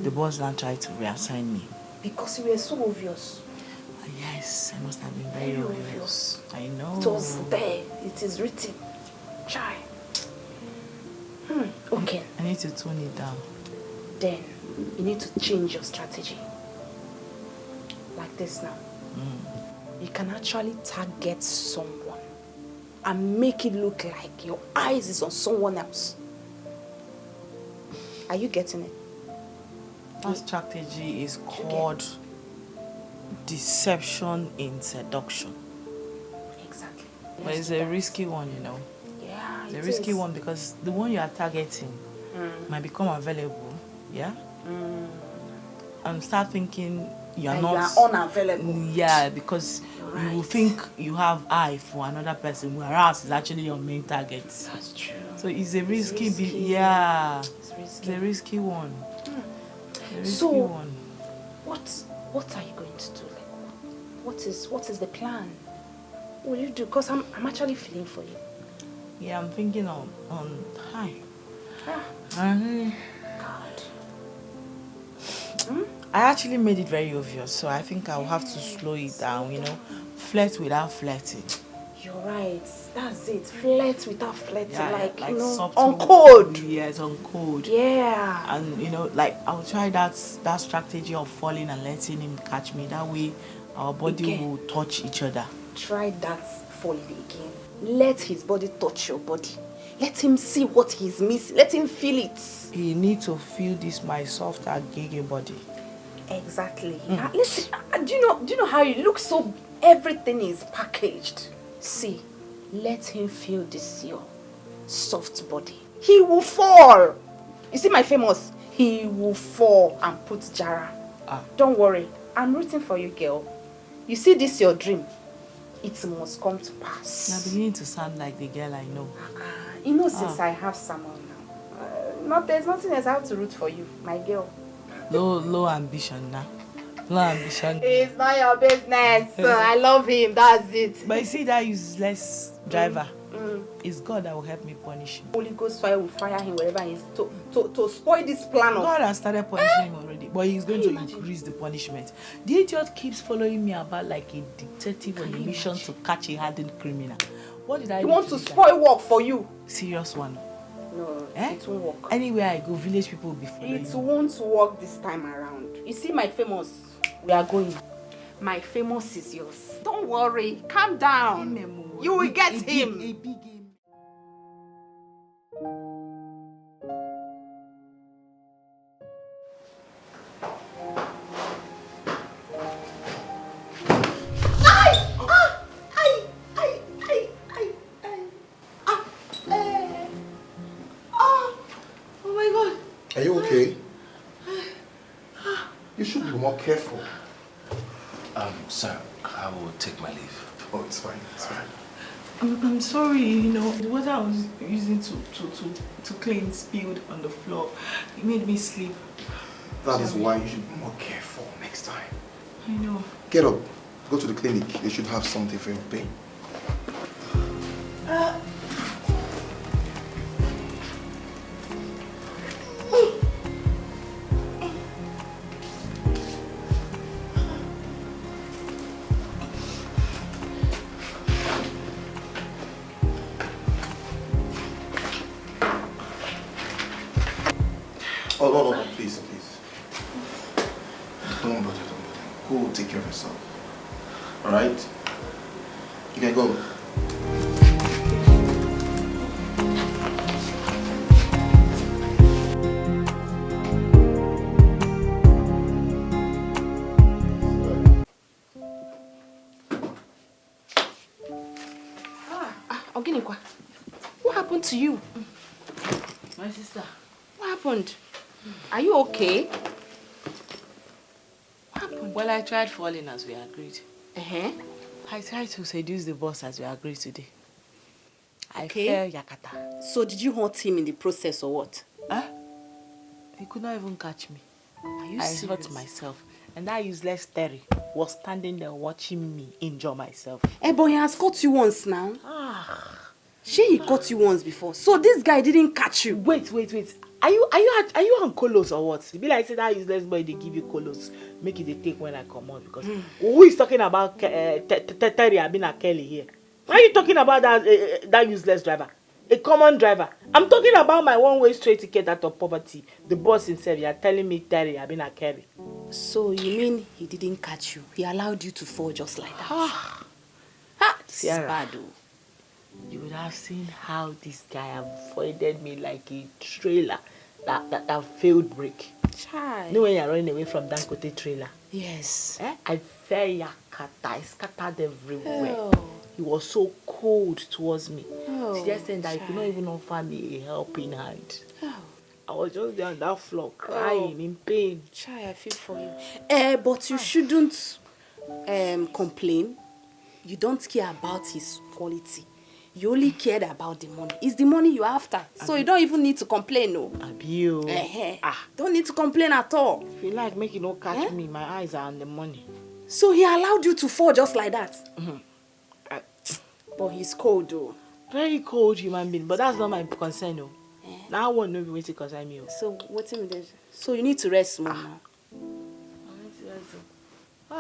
The boss now tried to reassign me. Because you were so obvious. Yes, I must have been very obvious. I know. It was there. It is written. Try. Okay. I need to tone it down. Then you need to change your strategy. Like this now. You can actually target someone and make it look like your eyes is on someone else. Are you getting it? That strategy is called deception in seduction. Exactly. But it's a risky one, you know. Yeah, It's a risky one because the one you are targeting might become available, yeah? And start thinking you're not... You are unavailable. Yeah, because you think you have eye for another person, whereas it's actually your main target. That's true. So it's a risky, It's risky. yeah. It's risky. It's a risky one. A risky So, one. what are you going to do? Like, what is the plan? What will you do? Because I'm actually feeling for you. Yeah, I'm thinking on hi. God. I actually made it very obvious, so I think I'll have to slow it down, you know. Flirt without flirting. You're right. That's it. Flirt without flirting. Yeah, like you know, subtle, on code. Yes, on code. Yeah. And you know, like I'll try that strategy of falling and letting him catch me. That way our body will touch each other. Try that falling again. Let his body touch your body. Let him see what he's missing. Let him feel it. He needs to feel this my soft agege body. Exactly. Listen, do you know how you look so everything is packaged? See, let him feel this your soft body. He will fall. You see my famous? He will fall and put Jara. Don't worry. I'm rooting for you, girl. You see this your dream? It must come to pass. You're beginning to sound like the girl I know. You know, since I have someone now, there's nothing else I have to root for you, my girl. Low ambition now. Low ambition. It's not your business. I love him. That's it. But you see that useless driver? It's God that will help me punish him. Holy Ghost fire will fire him wherever he is to spoil this plan of... God has started punishing him already, but he's going to increase the punishment. The idiot keeps following me about like a detective on a mission to catch a hardened criminal. What did I do? He wants to spoil work for you. Serious one. No, it won't work. Anywhere I go, village people will be following It won't work this time around. You see my famous? We are going. My famous is yours. Don't worry. Calm down. You will get him. A big game. Are you okay? You should be more careful. Sir, I will take my leave. Oh, it's fine, it's fine. I'm sorry, you know, the water I was using to clean spilled on the floor. It made me sleep. That is why you should be more careful next time. I know. Get up, go to the clinic. They should have something for your pain. You can go. Oginikwa, what happened to you? My sister. What happened? Are you okay? What happened? Well, I tried falling as we agreed. Uh-huh. I tried to seduce the boss as we agreed today. Okay. I fell yakata. So did you hurt him in the process or what? Huh? He could not even catch me. Are you I serious? hurt myself. And that useless Terry was standing there watching me injure myself. But he has caught you once now. He caught you once before. So this guy didn't catch you. Wait. Are you on colos or what? It be like say that useless boy they give you colos, make it they take when I come out because who is talking about Terry Abina Kelly here? Why are you talking about that useless driver? A common driver. I'm talking about my one-way straight ticket out of poverty. The boss himself, you are telling me Terry Abina Kelly. So you mean he didn't catch you? He allowed you to fall just like that? This is bad though. You would have seen how this guy avoided me like a trailer that failed brake. Child. You know when you're running away from Dangote trailer? Yes. I fell yakata. I scattered everywhere. Oh. He was so cold towards me. Oh, He just said that he could not even offer me a helping hand. Oh. I was just there on that floor crying in pain. Child, I feel for you. But you shouldn't complain. You don't care about his quality. You only cared about the money. It's the money you're after. So you don't even need to complain, no. Abio. Don't need to complain at all. If you like, make it no catch me. My eyes are on the money. So he allowed you to fall just like that? Mm-hmm. But he's cold though. Very cold human being, but that's not my concern though. Now one no be waiting to concern me. So what's in there? So you need to rest more now.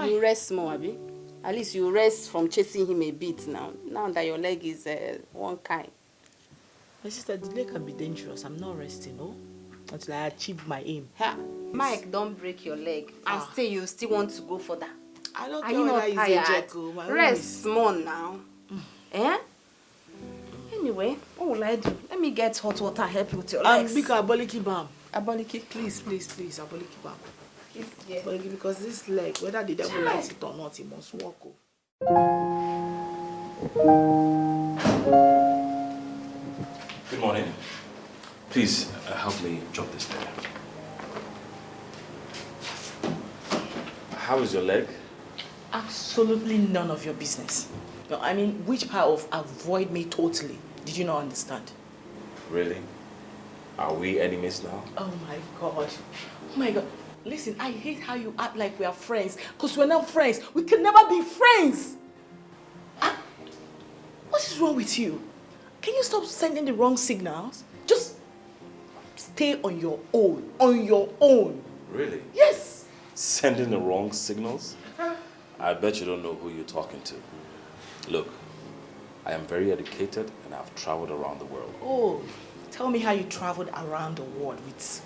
You rest more, Abi. At least you rest from chasing him a bit now. Now that your leg is one kind. My sister, the leg can be dangerous. I'm not resting, no? Until I achieve my aim. Mike, don't break your leg. And still, you still want to go further. I don't Are care you not whether tired? it's a joke. Rest more now. Anyway, what will I do? Let me get hot water, help you with your legs. Big aboliki balm. Aboliki? Please, aboliki balm. Yeah. Because this leg, whether the devil likes it or not, it must walk. Good morning. Please help me drop this there. How is your leg? Absolutely none of your business. No, I mean, which part of avoid me totally did you not understand? Really? Are we enemies now? Oh my God. Oh my God. Listen, I hate how you act like we are friends. Because we're not friends. We can never be friends. What is wrong with you? Can you stop sending the wrong signals? Just stay on your own. On your own. Really? Yes. Sending the wrong signals? I bet you don't know who you're talking to. Look, I am very educated and I've traveled around the world. Oh, tell me how you traveled around the world with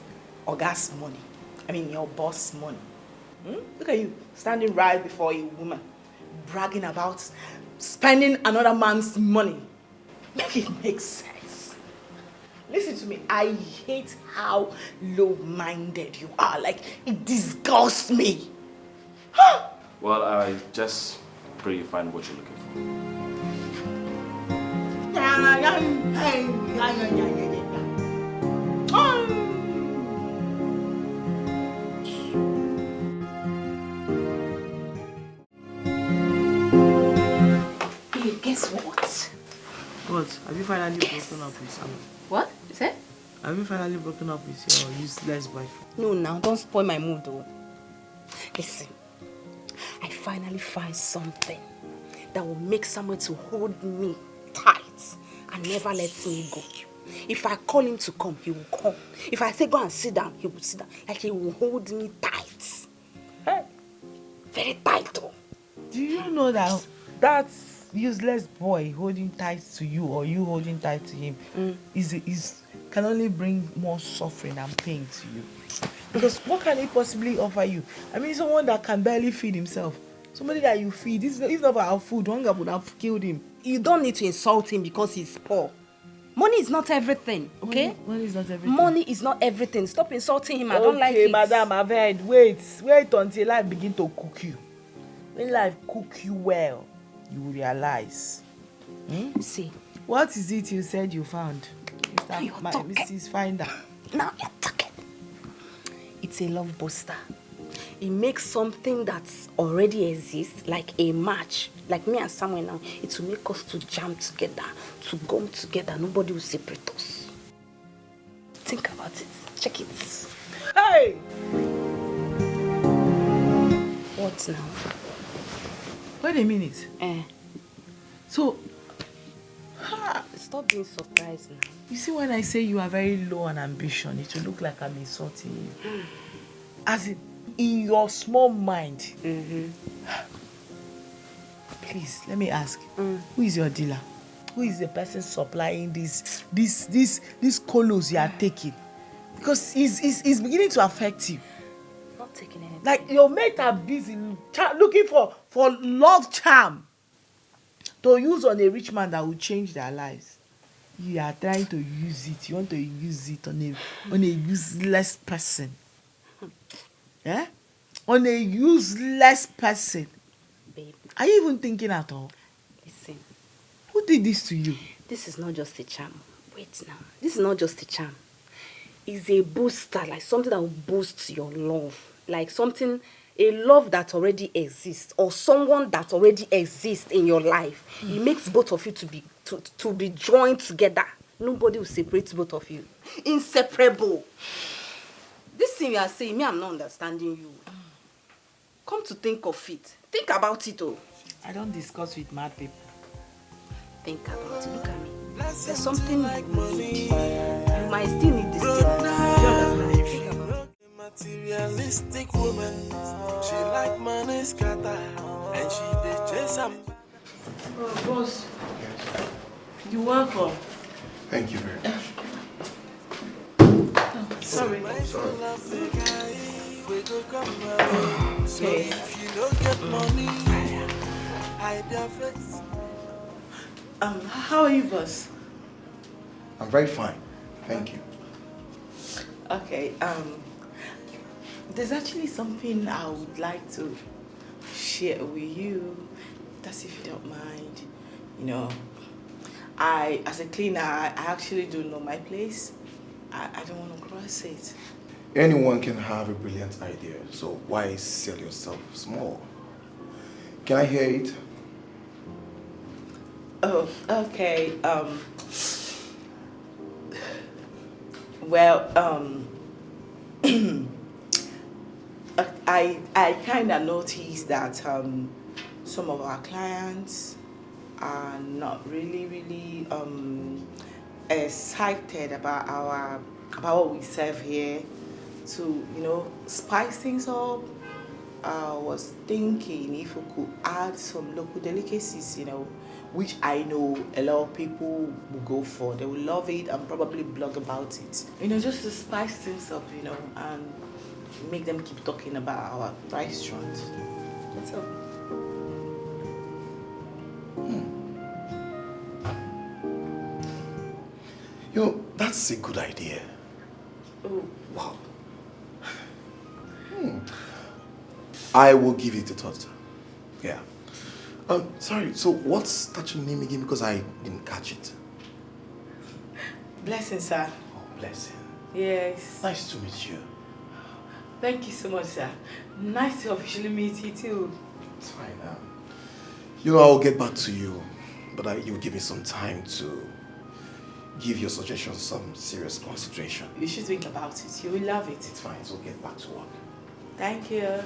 August's money. I mean, your boss' money. Look at you, standing right before a woman, bragging about spending another man's money. Make it make sense. Listen to me, I hate how low-minded you are. Like, it disgusts me. Huh? Well, I just pray you find what you're looking for. Hey, guess what? What? Have you finally broken up with him? What? You said? Have you finally broken up with your useless boyfriend? No, now, don't spoil my mood though. Listen, I finally find something that will make someone to hold me tight and never let me go. If I call him to come, he will come. If I say go and sit down, he will sit down. Like he will hold me tight. Hey, very tight though. Do you know that that useless boy holding tight to you or you holding tight to him can only bring more suffering and pain to you? Because what can he possibly offer you? I mean, someone that can barely feed himself. Somebody that you feed. This is if not for our food, hunger would have killed him. You don't need to insult him because he's poor. Money is not everything, okay? Money is not everything. Money is not everything. Stop insulting him. I don't like it. Okay, madam, I've heard. Wait until life begin to cook you. When life cook you well, you will realize. See. What is it you said you found? Mrs. Finder. Now you're talking. It's a love booster. It makes something that already exists, like a match, like me and Samuel now. It will make us to jam together, to gum together. Nobody will separate us. Think about it. Check it. Hey! What now? Wait a minute. So, stop being surprised now. You see, when I say you are very low on ambition, it will look like I'm insulting you. As in your small mind. Please, let me ask. Who is your dealer? Who is the person supplying these colos you are taking? Because it's beginning to affect you. Not taking anything. Like your mate are busy looking for love charm to use on a rich man that will change their lives. You are trying to use it. You want to use it on a useless person. Yeah? On a useless person. Babe. Are you even thinking at all? Listen. Who did this to you? This is not just a charm. Wait now. This is not just a charm. It's a booster, like something that will boost your love. Like something, a love that already exists, or someone that already exists in your life. It makes both of you to be joined together. Nobody will separate both of you. Inseparable. This thing you are saying, me, I'm not understanding you. Come to think of it. Think about it, oh. I don't discuss with mad people. Think about it. Look at me. There's something you need. You might still need this thing. You understand? Think about it. Materialistic woman, she like money scatter, and she dey chase some. Oh, boss. You're welcome. Thank you very much. Sorry. So if you don't get money, hide your face. How are you, boss? I'm very fine. Thank you. Okay, there's actually something I would like to share with you. That's if you don't mind. You know, as a cleaner, I actually do know my place. I don't want to cross it. Anyone can have a brilliant idea, so why sell yourself small? Can I hear it? Oh, okay. Well, I kind of noticed that some of our clients are not really excited about what we serve here. To spice things up, I was thinking if we could add some local delicacies, which I know a lot of people will go for. They will love it and probably blog about it. Just to spice things up, and make them keep talking about our restaurant. That's all. That's a good idea. Oh, wow. I will give it a thought. Yeah. Sorry, so what's that your name again? Because I didn't catch it. Blessing, sir. Oh, Blessing. Yes. Nice to meet you. Thank you so much, sir. Nice to officially meet you too. It's fine. I'll get back to you, but you'll give me some time to give your suggestions some serious consideration. You should think about it. You will love it. It's fine, so get back to work. Thank you.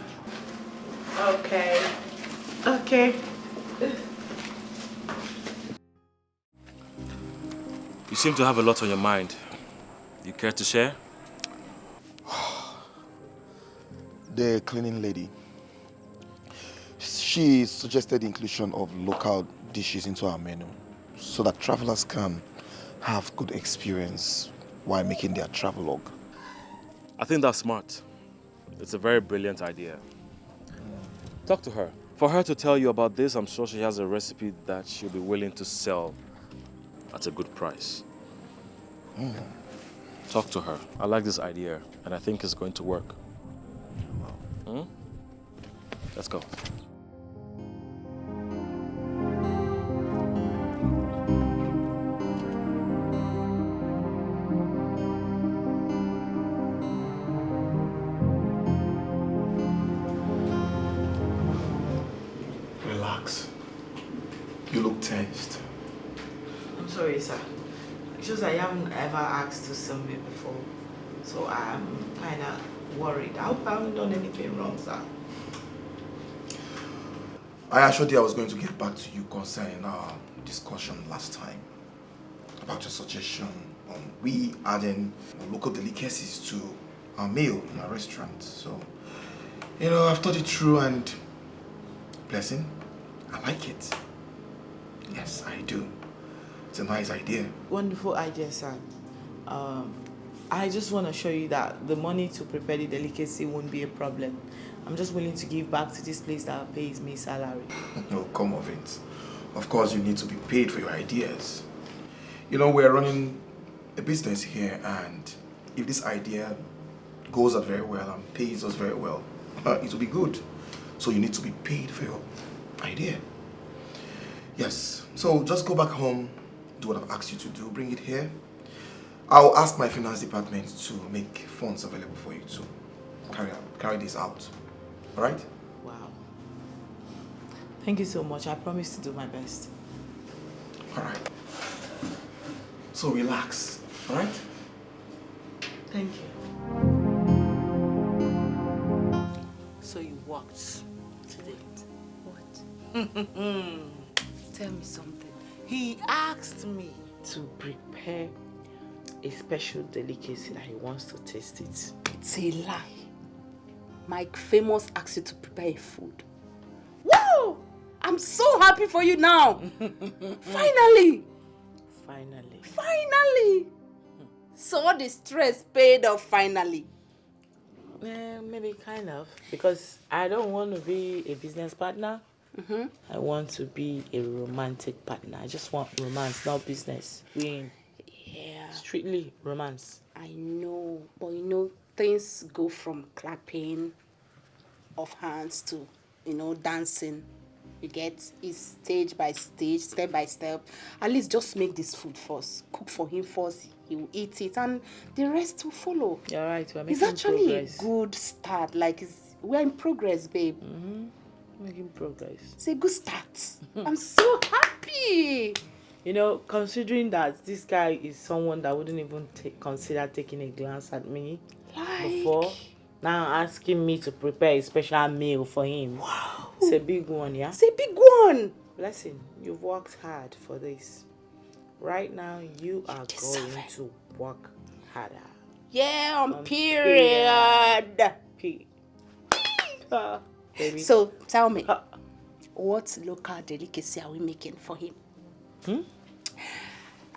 Okay. Okay. You seem to have a lot on your mind. You care to share? The cleaning lady. She suggested the inclusion of local dishes into our menu so that travelers can have good experience while making their travel log. I think that's smart. It's a very brilliant idea. Talk to her. For her to tell you about this, I'm sure she has a recipe that she'll be willing to sell at a good price. Talk to her. I like this idea, and I think it's going to work. Let's go. Relax. You look tensed. I'm sorry, sir. It's just I haven't ever asked to sell me before. So I'm kind of worried. I hope I haven't done anything wrong, sir. I assured you I was going to get back to you concerning our discussion last time about your suggestion on we adding local delicacies to our meal in our restaurant. So, you know, I've thought it through and blessing, I like it. Yes, I do. It's a nice idea. Wonderful idea, sir. I just want to show you that the money to prepare the delicacy won't be a problem. I'm just willing to give back to this place that pays me salary. No, come of it. Of course, you need to be paid for your ideas. You know, we're running a business here, and if this idea goes out very well and pays us very well, it will be good. So you need to be paid for your idea. Yes, so just go back home, do what I've asked you to do, bring it here. I'll ask my finance department to make funds available for you to carry this out. All right? Wow. Thank you so much. I promise to do my best. All right. So relax, all right? Thank you. So you walked today? What? Tell me something. He asked me to prepare a special delicacy that he wants to taste it. It's a lie. Mike Famous asked you to prepare a food. Wow! I'm so happy for you now. Finally! Finally! So all the stress paid off finally. Maybe kind of. Because I don't want to be a business partner. I want to be a romantic partner. I just want romance, not business. Yeah. Strictly romance. I know, but you know, things go from clapping of hands to, you know, dancing. You get it stage by stage, step by step. At least just make this food first. Cook for him first. He will eat it, and the rest will follow. You're right. We're making It's actually progress. a good start. Like we're in progress, babe. Making progress. It's a good start. I'm so happy. You know, considering that this guy is someone that wouldn't even consider taking a glance at me before, now asking me to prepare a special meal for him. Wow. It's a big one, yeah? It's a big one. Blessing, you've worked hard for this. Right now, you are going to work harder. Yeah, on period. Baby. So, tell me, what local delicacy are we making for him?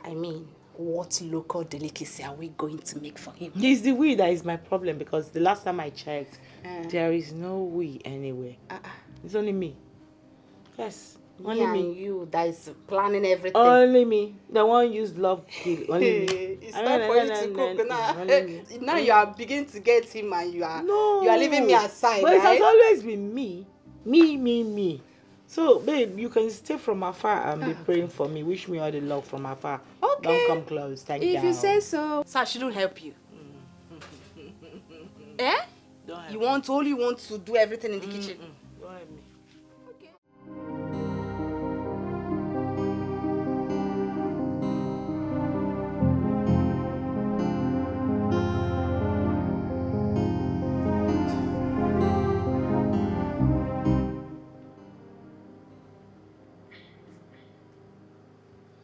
I mean, what local delicacy are we going to make for him? It's the we that is my problem, because the last time I checked, there is no we anywhere. It's only me. Yes, only me. And you that is planning everything. Only me. The one used love kill. Only me. It's time for you to cook now. Now you are beginning to get him, and you are leaving me aside, but right? it has always been me. Me. So, babe, you can stay from afar and be praying for me. Wish me all the love from afar. Okay. Don't come close. Thank you. If you say so. So I shouldn't help you. Eh? Don't help You only want to do everything in the kitchen. Don't help me.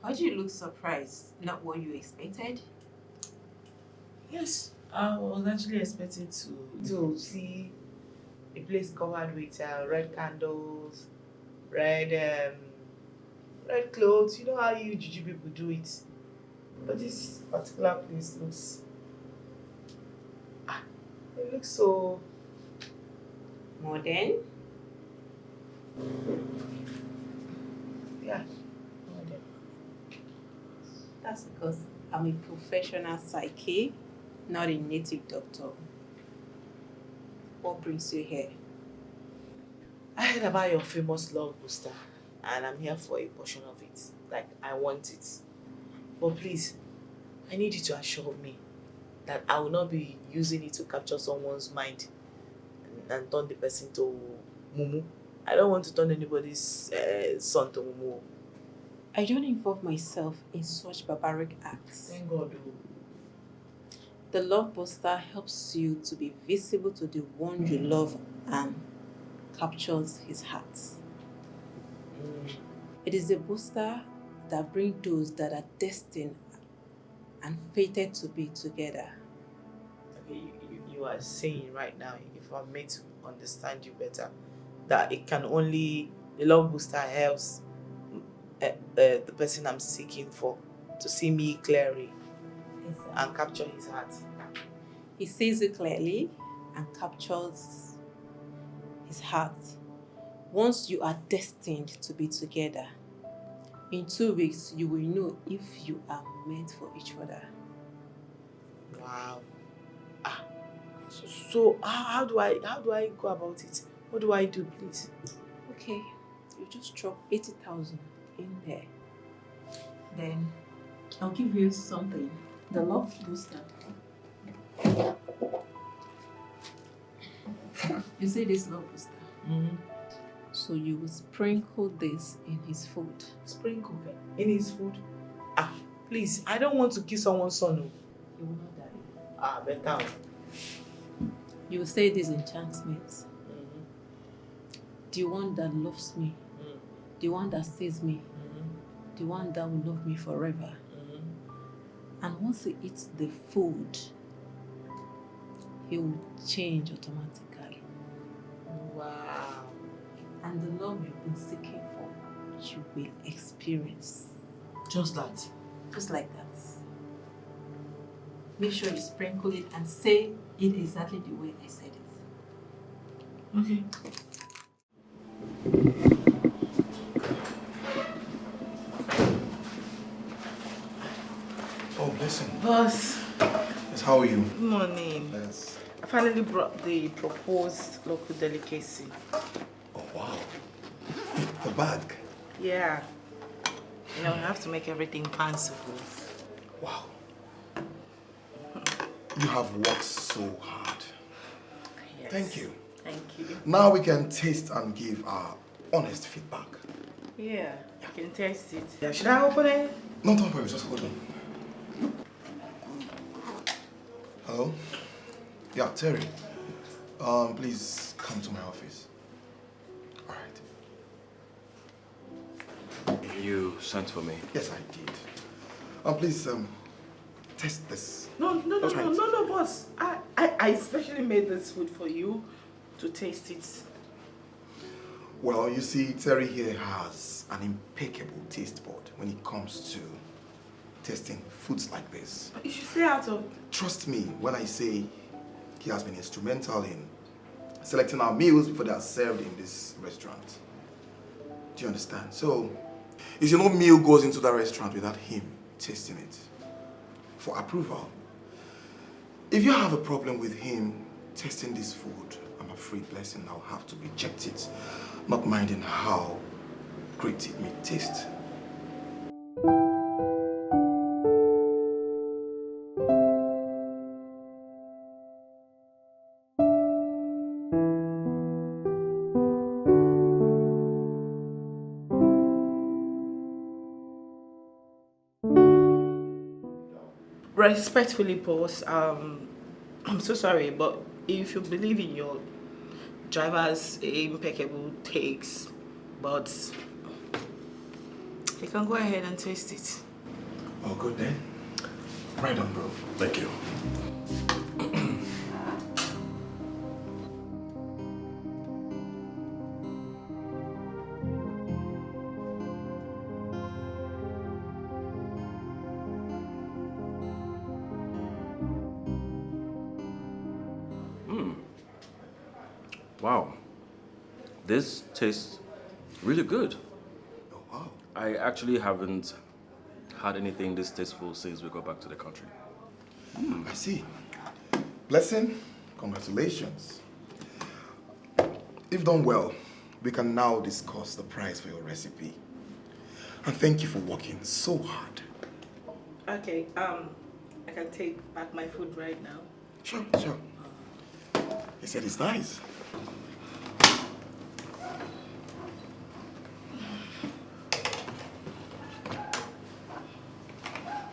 Why do you look surprised? Not what you expected? Yes, I was actually expecting to see a place covered with red candles, red clothes. You know how you Juju people do it. But this particular place looks, it looks so Modern? Yeah. That's because I'm a professional psyche, not a native doctor. What brings you here? I heard about your famous love booster, and I'm here for a portion of it. Like, I want it. But please, I need you to assure me that I will not be using it to capture someone's mind and turn the person to Mumu. I don't want to turn anybody's son to Mumu. I don't involve myself in such barbaric acts. Thank God. The love booster helps you to be visible to the one you love and captures his heart. It is a booster that brings those that are destined and fated to be together. Okay, you are saying right now, if I'm made to understand you better, that it can only, the love booster helps the person I'm seeking for to see me clearly and capture his heart. He sees it clearly and captures his heart. Once you are destined to be together, in 2 weeks you will know if you are meant for each other. Wow. So how do I go about it? What do I do, please? Okay, you just drop 80,000 in there. Then I'll give you something. The love booster. You see this love booster? Mm-hmm. So you will sprinkle this in his food. Sprinkle in his food? Please, I don't want to kill someone's son. He will not die. Better. You will say these enchantments. The one that loves me, the one that sees me, the one that will love me forever. And once he eats the food, he will change automatically. Wow. And the love you've been seeking for, you will experience. Just that? Just like that. Make sure you sprinkle it and say it exactly the way I said it. Okay. Oh, blessing. Boss. Yes, how are you? Good morning. Yes. I finally brought the proposed local delicacy. Oh, wow. The bag. Yeah. You know, I have to make everything fanciful. Wow. You have worked so hard. Yes. Thank you. Thank you. Now we can taste and give our honest feedback. Yeah, you can taste it. Yeah, should I open it? No, don't worry, just hold on. Hello? Yeah, Terry. Please come to my office. All right. You sent for me? Yes, I did. Please, test this. No, boss. I especially made this food for you to taste it. Well, you see, Terry here has an impeccable taste bud when it comes to tasting foods like this. You should stay out of... Trust me when I say he has been instrumental in selecting our meals before they are served in this restaurant. Do you understand? So, you see, no meal goes into that restaurant without him tasting it for approval. If you have a problem with him tasting this food, I'm afraid, Blessing, I'll have to reject it, not minding how great it may taste. Respectfully, boss, I'm so sorry, but if you believe in your driver's impeccable takes, but you can go ahead and taste it. Oh, good then. Right on, bro. Thank you. Wow. This tastes Really good. Oh, wow. I actually haven't had anything this tasteful since we got back to the country. I see. Blessing, congratulations. If done well, we can now discuss the price for your recipe. And thank you for working so hard. Okay, I can take back my food right now. Sure. He said it's nice.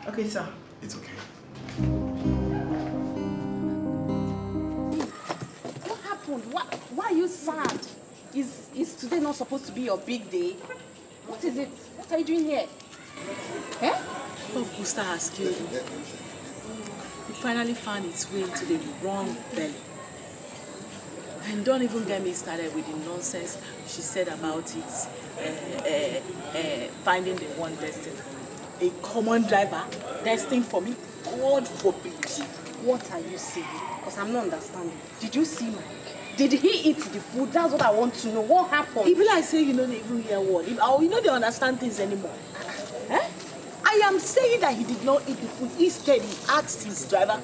Okay, sir. It's okay. What happened? Why are you sad? Is today not supposed to be your big day? What is it? What are you doing here? Eh? Love Booster has killed me. It finally found its way into the wrong belly. And don't even get me started with the nonsense she said about it, finding the one destined for me. A common driver destined for me? God forbid. What are you saying? Because I'm not understanding. Did you see Mike? Did he eat the food? That's what I want to know. What happened? It be like say you don't even hear word. Or you know they understand things anymore. Eh? I am saying that he did not eat the food. Instead, he asked his driver,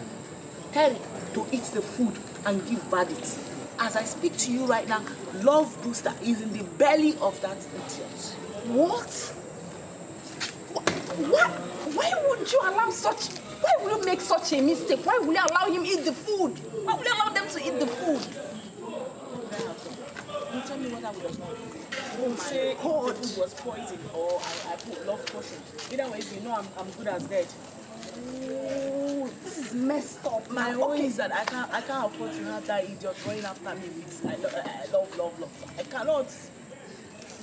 Terry, to eat the food and give verdict. As I speak to you right now, Love Booster is in the belly of that idiot. What? What? Why would you allow such... Why would you make such a mistake? Why would you allow him eat the food? Why would you allow them to eat the food? You tell me what I would have done. Oh my Say God. the food was poison or I put love potion. Either way, you know I'm good as dead. Oh, this is messed up. My now. own is that I can't afford to have that idiot running after me with I love. I cannot.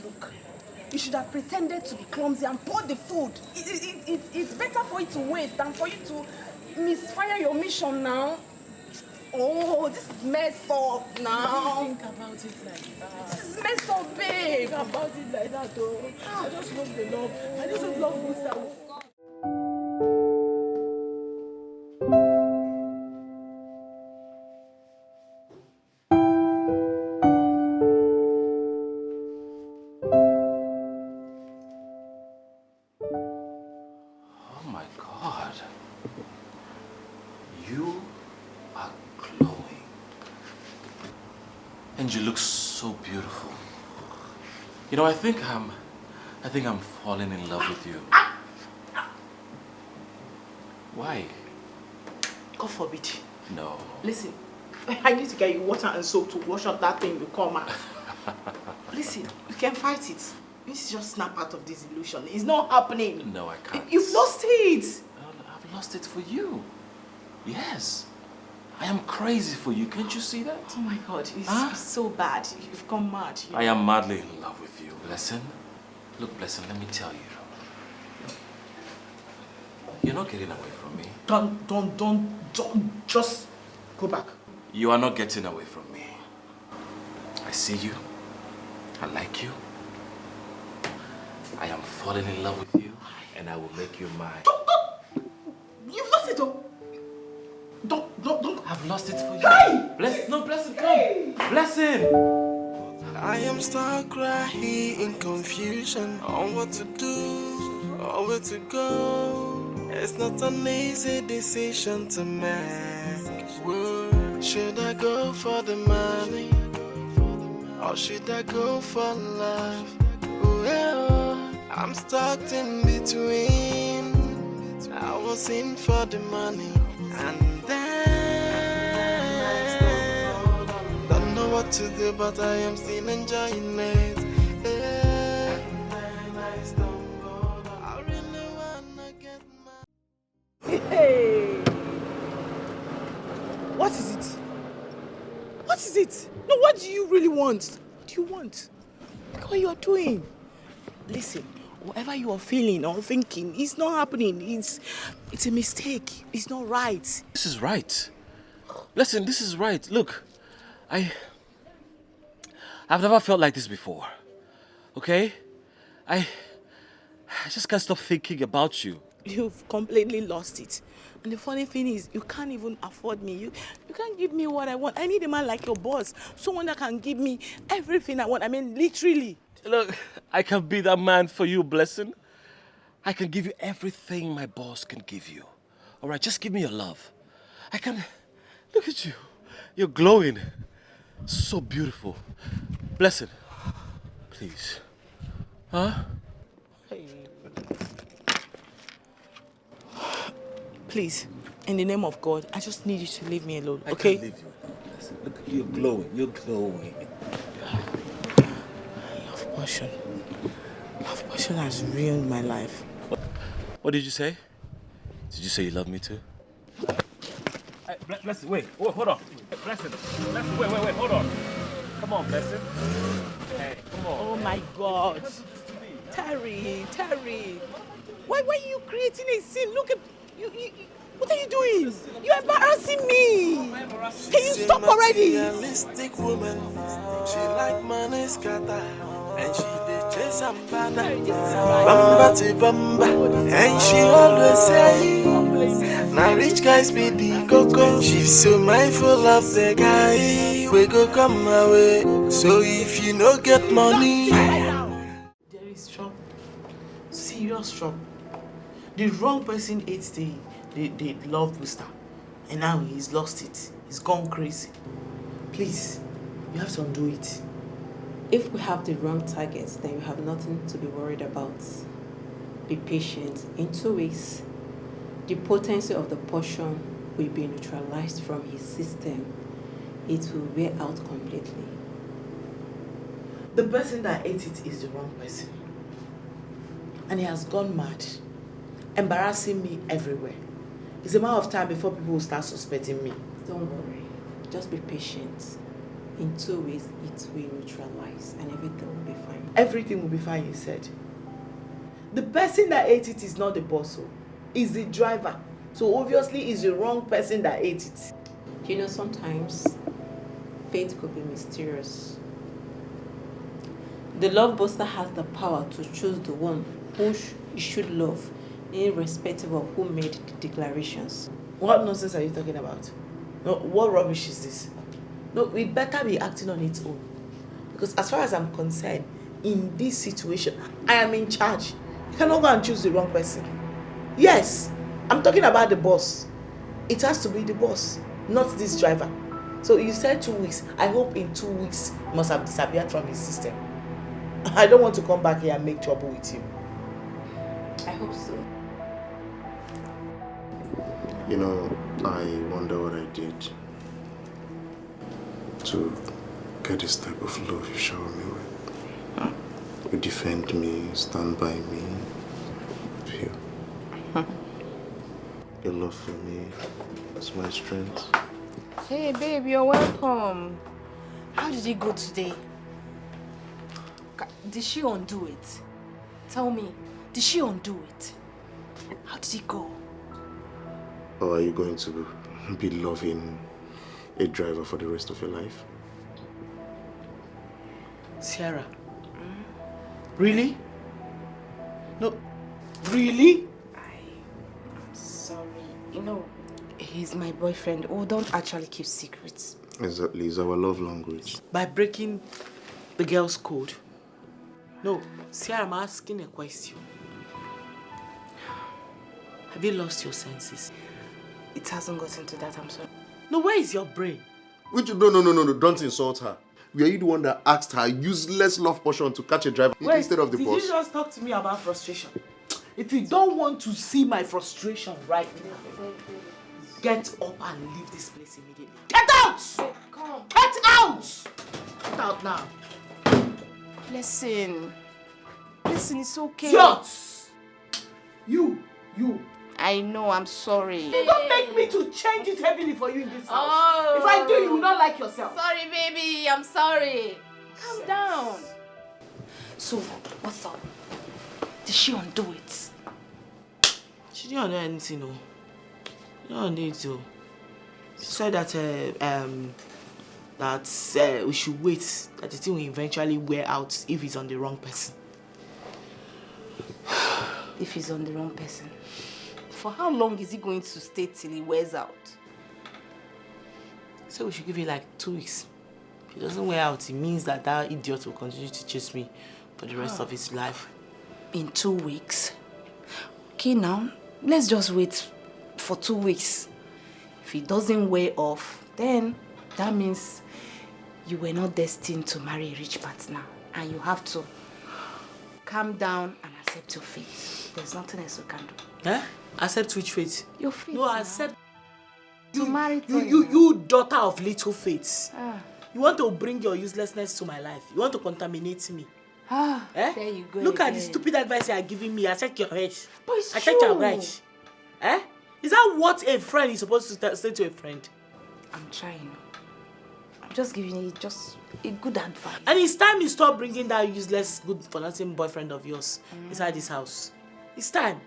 Look, you should have pretended to be clumsy and poured the food. It's better for you to waste than for you to misfire your mission now. Oh, this is messed up now. Think about it like that. This is messed up, babe. Think about it like that, though. I just love the love. I just love Booster. Oh my God. You are glowing. And you look so beautiful. You know, I think I'm falling in love with you. Why? God forbid. No. Listen, I need to get you water and soap to wash up that thing you come out. Listen, you can fight it. You need to just snap out of this illusion. It's not happening. No, I can't. You've lost it. I've lost it for you. Yes. I am crazy for you. Can't you see that? Oh my God, it's so bad. You've gone mad. I am madly in love with you, Blessing. Look, Blessing, let me tell you. You're not getting away from me. Don't, just go back. You are not getting away from me. I see you. I like you. I am falling in love with you, and I will make you mine. You've lost it, oh. Don't. I've lost it for you. Hey! Blessing, come. Blessing. I am stuck right here in confusion on what to do or where to go. It's not an easy decision to make. Should I go for the money or should I go for love? Well, I'm stuck in between. I was in for the money and then don't know what to do, but I am still enjoying it. I really wanna get my... Hey! What is it? What is it? No, what do you really want? What do you want? Look what you are doing. Listen, whatever you are feeling or thinking, it's not happening. It's a mistake. It's not right. This is right. Listen, this is right. Look, I've never felt like this before. Okay? I just can't stop thinking about you. You've completely lost it. And the funny thing is, you can't even afford me. You can't give me what I want. I need a man like your boss. Someone that can give me everything I want. I mean, literally. Look, I can be that man for you, Blessing. I can give you everything my boss can give you. All right, just give me your love. I can... Look at you. You're glowing. So beautiful. Blessing, please. Huh? Please, in the name of God, I just need you to leave me alone, okay? I can't leave you. Blessing, look, you're glowing. You're glowing. Love potion. Love potion has ruined my life. What did you say? Did you say you love me too? Hey, Blessing, wait. Oh, hold on. Hey, Blessing, wait, hold on. Come on, Blessing. Hey, come on. Oh my God. Terry. Why are you creating a scene? Look at you. What are you doing? You're embarrassing me. Can you stop already? Realistic woman. She like money scatter. And she dey chase and banner. Bamba to bamba. And she always say, now rich guys be the coco. She's so mindful of the guy. We go come away. So if you no get money, there is trouble. Serious trouble. The wrong person ate the love booster. And now he's lost it. He's gone crazy. Please, you have to undo it. If we have the wrong targets, then you have nothing to be worried about. Be patient. In 2 weeks, the potency of the potion will be neutralized from his system. It will wear out completely. The person that ate it is the wrong person. And he has gone mad, embarrassing me everywhere. It's a matter of time before people will start suspecting me. Don't worry. Just be patient. In 2 weeks, it will neutralize and everything will be fine. Everything will be fine, you said. The person that ate it is not the boss, it's the driver. So obviously it's the wrong person that ate it. You know, sometimes fate could be mysterious. The love buster has the power to choose the one who you should love, irrespective of who made the declarations. What nonsense are you talking about? No, what rubbish is this? No, we better be acting on its own. Because as far as I'm concerned, in this situation, I am in charge. You cannot go and choose the wrong person. Yes, I'm talking about the boss. It has to be the boss, not this driver. So you said 2 weeks. I hope in 2 weeks he must have disappeared from his system. I don't want to come back here and make trouble with you. I hope so. You know, I wonder what I did to get this type of love you shower me with. You defend me, stand by me. Your love for me is my strength. Hey, babe, you're welcome. How did it go today? Did she undo it? Tell me, did she undo it? How did it go? Or are you going to be loving a driver for the rest of your life? Sierra. Really? No, really? I'm sorry. You know, he's my boyfriend. Oh, don't actually keep secrets. Exactly, it's our love language. By breaking the girl's code. No, Sierra, I'm asking a question. Have you lost your senses? It hasn't gotten to that, I'm sorry. No, where is your brain? No, don't insult her. Were you the one that asked her useless love potion to catch a driver instead of the boss? Did you just talk to me about frustration? If you don't want to see my frustration right now, get up and leave this place immediately. Get out! Come. Get out! Get out now. Listen, it's okay. Idiots! You. I know, I'm sorry. You don't make me to change it heavily for you in this house. If I do, you will not like yourself. Sorry, baby, I'm sorry. Calm down. So, what's up? Did she undo it? She didn't undo anything, no. She didn't undo it, though. She said that we should wait, that the thing will eventually wear out if it's on the wrong person. if he's on the wrong person? For how long is he going to stay till he wears out? So we should give it like 2 weeks. If he doesn't wear out, it means that that idiot will continue to chase me for the rest of his life. In 2 weeks? Okay, now, let's just wait for 2 weeks. If he doesn't wear off, then that means you were not destined to marry a rich partner. And you have to calm down and accept your fate. There's nothing else you can do. Eh? Accept which fate? Your fate. No, accept. To marry You daughter of little fates. Ah. You want to bring your uselessness to my life. You want to contaminate me. Ah, eh? There you go. Look again. at the stupid advice you are giving me. Accept your head. But it's Accept true. your right. Eh? Is that what a friend is supposed to say to a friend? I'm trying. I'm just giving you just a good advice. And it's time you stop bringing that useless, good for nothing boyfriend of yours inside this house. It's time.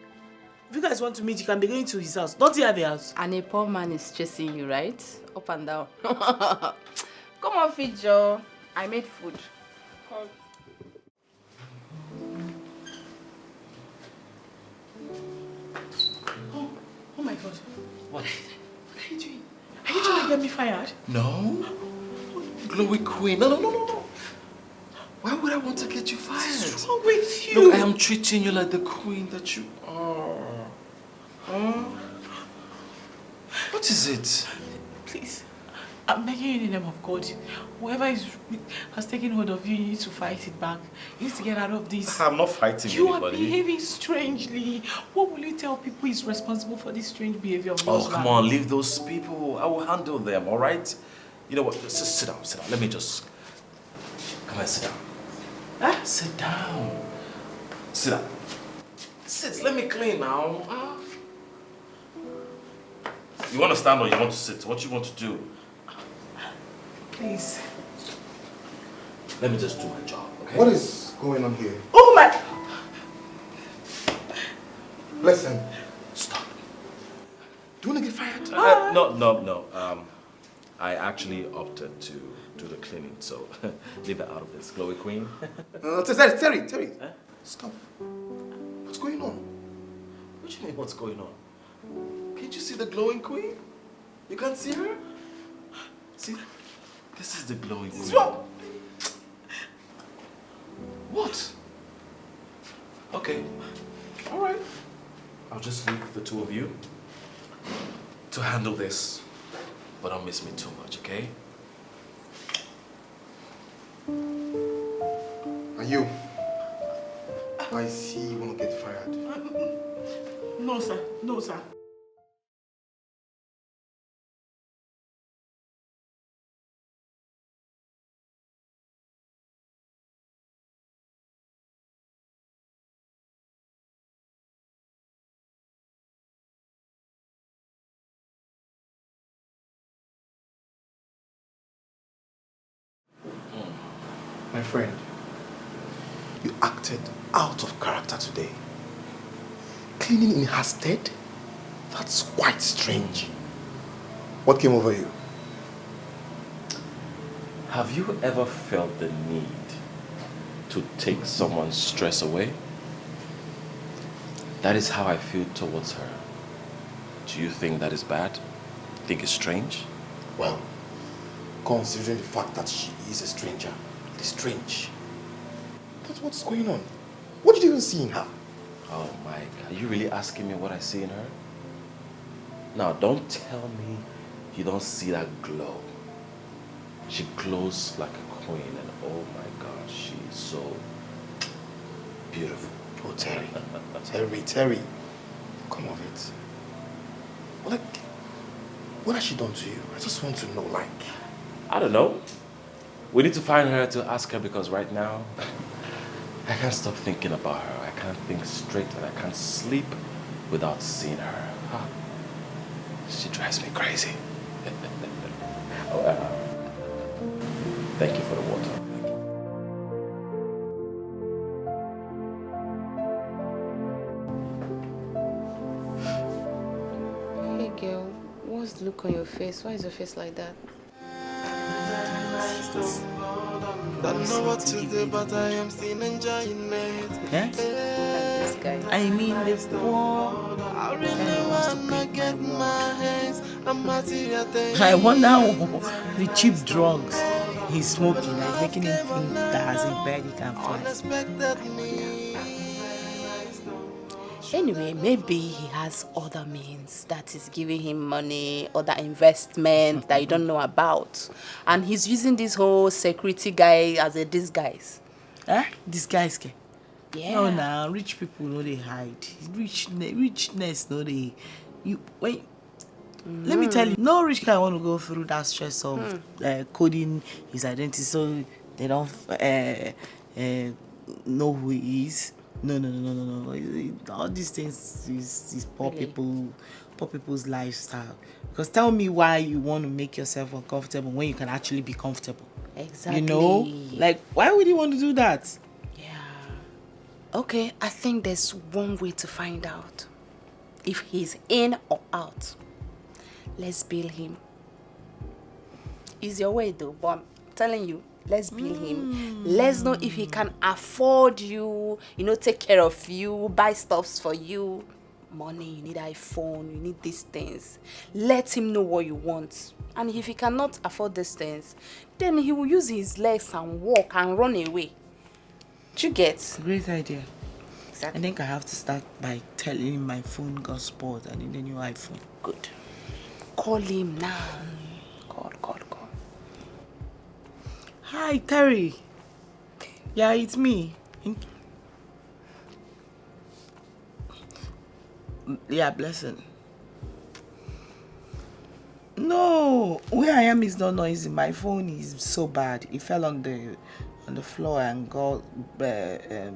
If you guys want to meet, you can be going to his house. Don't you have a house? And a poor man is chasing you, right? Up and down. Come on, feed Joe. I made food. Oh my God. What are you doing? Are you trying to get me fired? No. Glowy Queen. No. Why would I want to get you fired? What's wrong with you? Look, I am treating you like the queen that you are. What is it? Please, I'm begging you in the name of God. Whoever has taken hold of you, you need to fight it back. You need to get out of this. I'm not fighting You anybody. are behaving strangely. What will you tell people is responsible for this strange behavior of yours? Oh, come on, leave those people. I will handle them, all right? You know what? Just sit down. Let me just... Come on, sit down. Huh? Sit down. Sit down. Sit, let me clean now. You want to stand or you want to sit? What you want to do? Please. Let me just do my job, okay? What is going on here? Oh my... Listen. Stop. Do you want to get fired? No. I actually opted to do the cleaning, so leave her out of this. Glowy Queen. Terry. Huh? Stop. What's going on? What do you mean, what's going on? Can't you see the glowing queen? You can't see her? See? This is the glowing queen. Wrong. What? Okay. All right. I'll just leave the two of you to handle this. But don't miss me too much, okay? Are you? I see you want to get fired. No, sir. No, sir. My friend, you acted out of character today. Cleaning in her stead? That's quite strange. What came over you? Have you ever felt the need to take someone's stress away? That is how I feel towards her. Do you think that is bad? Think it's strange? Well, considering the fact that she is a stranger, it is strange. But what's going on? What did you even see in her? Oh, Mike, are you really asking me what I see in her? Now, don't tell me you don't see that glow. She glows like a queen, and oh my God, she is so beautiful. Oh, Terry. Terry. Come on, it. Like, what has she done to you? I just want to know, like... I don't know. We need to find her to ask her, because right now, I can't stop thinking about her. I can't think straight and I can't sleep without seeing her. Huh. She drives me crazy. Thank you for the water. Hey girl, what's the look on your face? Why is your face like that? Don't know what to do, but I am still enjoying it. Yes? guy. I mean, the poor guy wants to break my word. I wonder the cheap drugs he's smoking that is making him think that as a bird he can fly. Anyway, maybe he has other means that is giving him money, other investment that you don't know about. And he's using this whole security guy as a disguise. Eh? Disguise? Yeah. No, nah, rich people know they hide. Richness know they. You wait. Let me tell you, no rich guy want to go through that stress of coding his identity so they don't know who he is. No. All these things is poor people's lifestyle. Because tell me why you want to make yourself uncomfortable when you can actually be comfortable. Exactly. You know? Like, why would you want to do that? Yeah. Okay, I think there's one way to find out if he's in or out. Let's bill him. It's your way though, but I'm telling you, let's bill him. Let's know if he can afford you, take care of you, buy stuffs for you. Money, you need iPhone, you need these things. Let him know what you want. And if he cannot afford these things, then he will use his legs and walk and run away. Do you get? Great idea. Exactly. I think I have to start by telling him my phone got spoiled. I need a new iPhone. Good. Call him now. Call. Hi, Terry. Yeah, it's me. Yeah, blessing. No, where I am is not noisy. My phone is so bad. It fell on the floor and got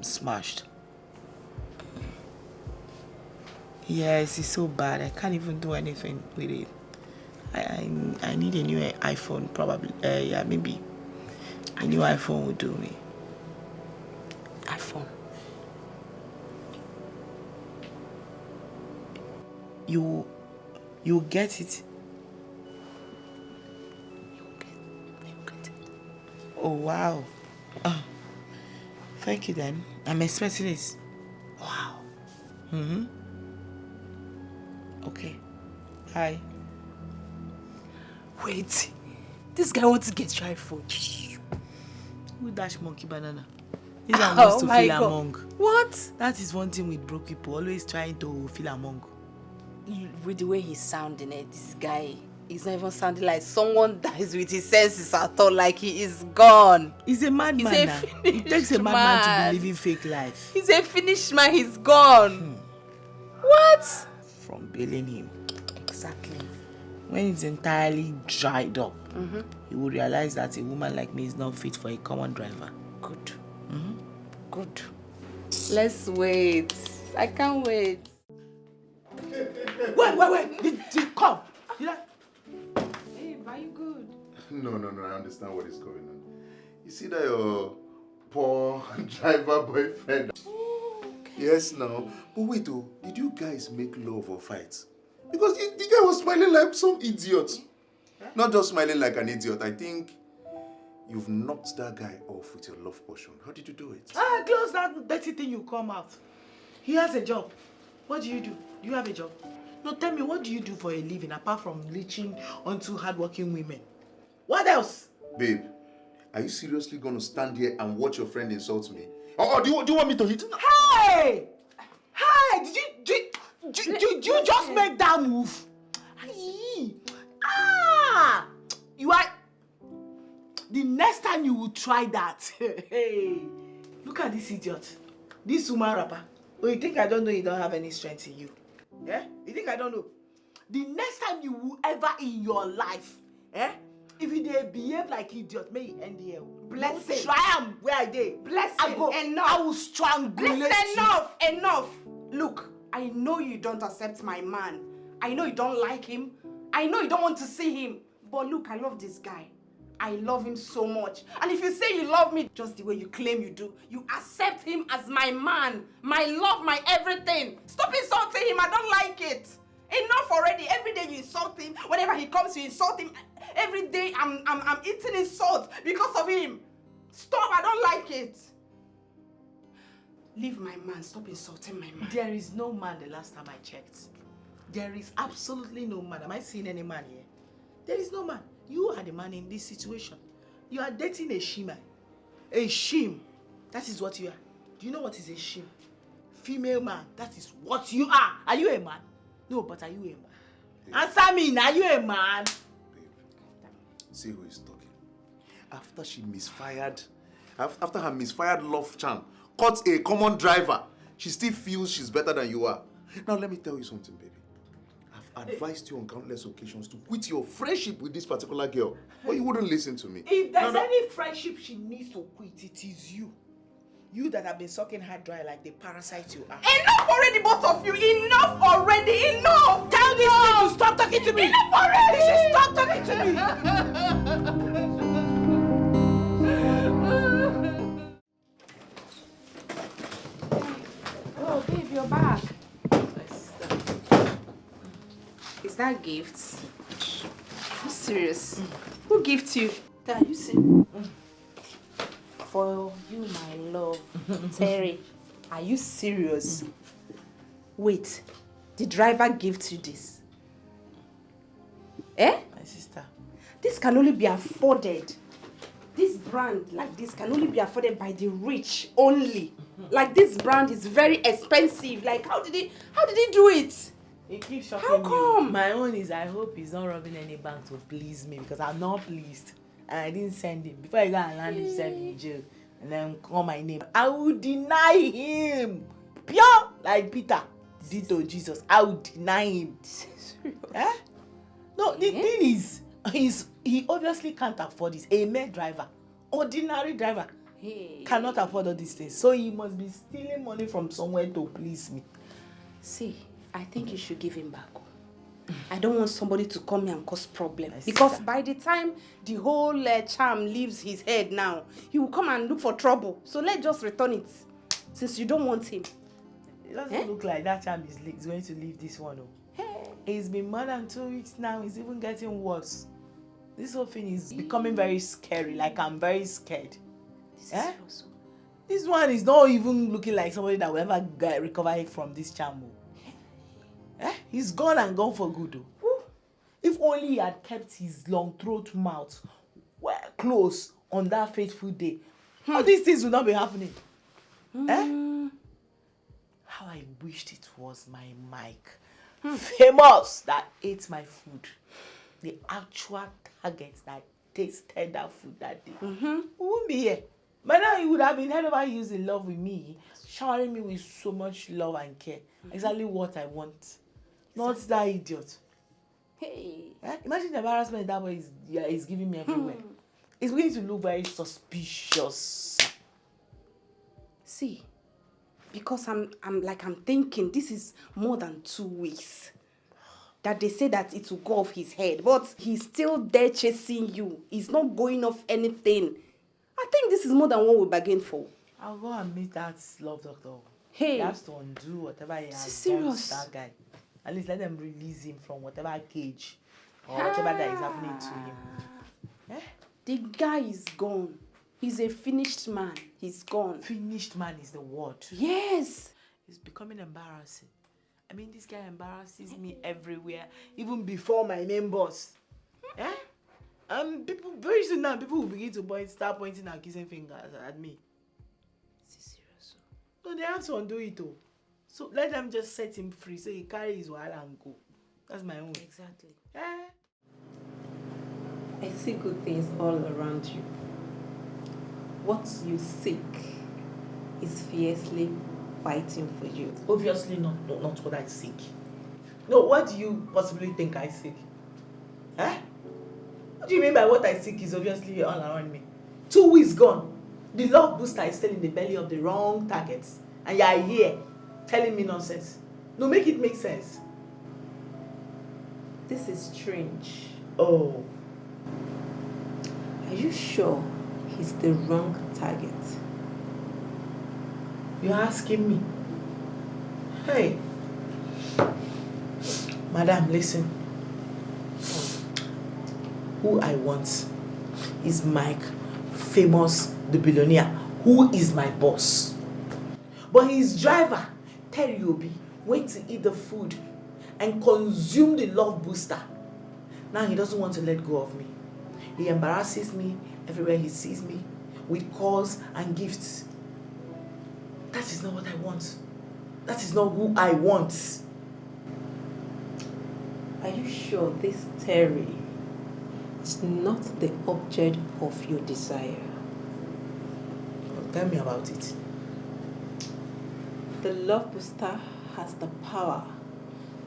smashed. Yes, it's so bad. I can't even do anything with it. I need a new iPhone, probably. Yeah, maybe a new iPhone would do me. iPhone. You get it. You get it. Oh wow. Thank you then. I'm expecting it. Wow. Okay. Hi. Wait. This guy wants to get your iPhone. Who dash monkey banana? This one wants to feel among. What? That is one thing with broke people, always trying to feel among. With the way he's sounding it, this guy is not even sounding like someone that is with his senses at all, like he is gone. He's a madman now. It takes a madman to be living fake life. He's a finished man, he's gone. What? From bailing him. Exactly. When it's entirely dried up, you will realize that a woman like me is not fit for a common driver. Good. Good. Let's wait. I can't wait. Wait. Come. Hey, are you good? No, I understand what is going on. You see that your poor driver boyfriend? Oh, okay. Yes, now. But wait, did you guys make love or fight? Because the guy was smiling like some idiot. Not just smiling like an idiot. I think you've knocked that guy off with your love potion. How did you do it? Close that dirty thing you come out. He has a job. What do? Do you have a job? No, tell me, what do you do for a living apart from leeching onto hardworking women? What else? Babe, are you seriously going to stand here and watch your friend insult me? Or do you want me to hit? Hey! Did you just make that move? You are... The next time you will try that, hey, look at this idiot. This woman rapper. Oh, you think I don't know you don't have any strength in you? Yeah? You think I don't know? The next time you will ever in your life, if you behave like idiot, may you end here. Bless him. Try am where I did. Bless him. Enough. I will strangulate you. Enough. Look, I know you don't accept my man. I know you don't like him. I know you don't want to see him. But look, I love this guy. I love him so much. And if you say you love me just the way you claim you do, you accept him as my man, my love, my everything. Stop insulting him. I don't like it. Enough already. Every day you insult him. Whenever he comes, you insult him. Every day I'm eating insult because of him. Stop. I don't like it. Leave my man. Stop insulting my man. There is no man the last time I checked. There is absolutely no man. Am I seeing any man here? There is no man. You are the man in this situation. You are dating a shima. A shim. That is what you are. Do you know what is a shim? Female man. That is what you are. Are you a man? No, but are you a man? Babe. Answer me. Are you a man? Babe, see who is talking. After she misfired, after her misfired love charm caught a common driver, she still feels she's better than you are. Now let me tell you something, baby. I've advised you on countless occasions to quit your friendship with this particular girl, but you wouldn't listen to me. If there's any friendship she needs to quit, it is you. You that have been sucking her dry like the parasite you are. Enough already, both of you! Enough already! Enough! Tell this thing to stop talking to me! Enough already! She stop talking to me! Oh, babe, you're back. Is that gifts? I'm serious. Who gifts you? Are you serious? For you, my love. Terry, are you serious? Wait, the driver gifts you this? Eh? My sister. This can only be afforded. This brand like this can only be afforded by the rich only. Like this brand is very expensive. Like how did he do it? It keeps shocking How come? me. My own is I hope he's not robbing any bank to please me because I'm not pleased. And I didn't send him. Before he got and land himself in jail and then call my name, I will deny him. Pure like Peter did to Jesus. I will deny him. Eh? No, the thing is, he obviously can't afford this. A mere driver, ordinary driver, cannot afford all these things. So he must be stealing money from somewhere to please me. See, I think you should give him back. I don't want somebody to come here and cause problems. Because by the time the whole charm leaves his head now, he will come and look for trouble. So let's just return it. Since you don't want him. It doesn't look like that charm is going to leave this one. It's been more than 2 weeks now. It's even getting worse. This whole thing is becoming very scary. Like I'm very scared. This one is not even looking like somebody that will ever recover from this charm. He's gone and gone for good. If only he had kept his long throat mouth well closed on that fateful day, all these things would not be happening. How I wished it was my Mike. Famous that ate my food. The actual target that tasted that food that day. We wouldn't be here. But now he would have been head over heels in love with me, showering me with so much love and care. Exactly what I want. Not that idiot. Hey. Imagine the embarrassment that boy is giving me everywhere. It's going to look very suspicious. See, because I'm thinking this is more than 2 weeks. That they say that it will go off his head, but he's still there chasing you. He's not going off anything. I think this is more than what we bargained for. I'll go and meet that love doctor. Hey. He has to undo whatever he has done to that guy. At least let them release him from whatever cage or whatever that is happening to him. The guy is gone. He's a finished man. He's gone. Finished man is the word. Yes. It's becoming embarrassing. I mean, this guy embarrasses me everywhere, even before my main boss. People very soon now, people will begin to start pointing and kissing fingers at me. Is he serious? No, they have to undo it though. So let them just set him free so he carry his wire and go. That's my own. Exactly. I see good things all around you. What you seek is fiercely fighting for you. Obviously not what I seek. No, what do you possibly think I seek? What do you mean by what I seek is obviously all around me? 2 weeks gone. The love booster is still in the belly of the wrong targets. And you are here telling me nonsense. No, make it make sense. This is strange. Oh. Are you sure he's the wrong target? You're asking me? Hey. Madam, listen. Who I want is Mike, famous the billionaire, who is my boss. But his driver, Terry Obi, went to eat the food and consume the love booster. Now he doesn't want to let go of me. He embarrasses me everywhere he sees me with calls and gifts. That is not what I want. That is not who I want. Are you sure this Terry is not the object of your desire? Well, tell me about it. The love booster has the power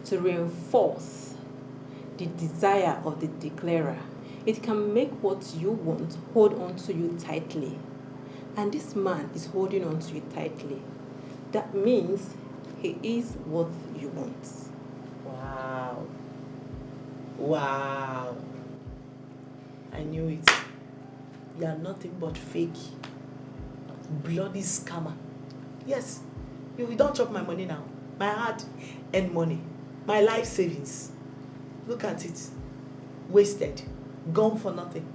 to reinforce the desire of the declarer. It can make what you want hold on to you tightly. And this man is holding on to you tightly. That means he is what you want. Wow. Wow. I knew it. You are nothing but fake. Bloody scammer. Yes. You don't chop my money now. My hard earned money. My life savings. Look at it. Wasted. Gone for nothing.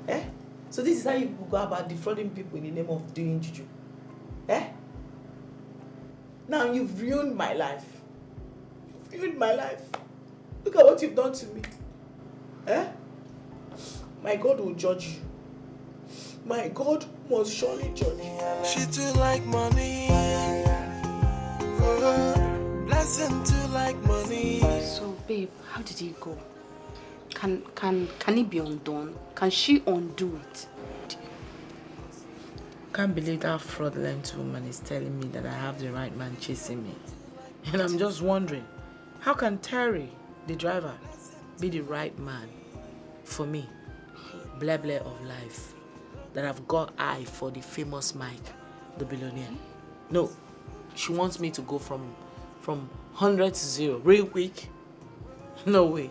Eh? So this is how you go about defrauding people in the name of doing juju. Eh? Now you've ruined my life. You've ruined my life. Look at what you've done to me. Eh? My God will judge you. My God must surely judge you. She too like money. Blessing too like money. So babe, how did it go? Can it be undone? Can she undo it? Can't believe that fraudulent woman is telling me that I have the right man chasing me. And I'm just wondering, how can Terry, the driver, be the right man for me? Blah blah of life. That I've got eye for the famous Mike, the billionaire. No, she wants me to go from 100 to 0 real quick. No way.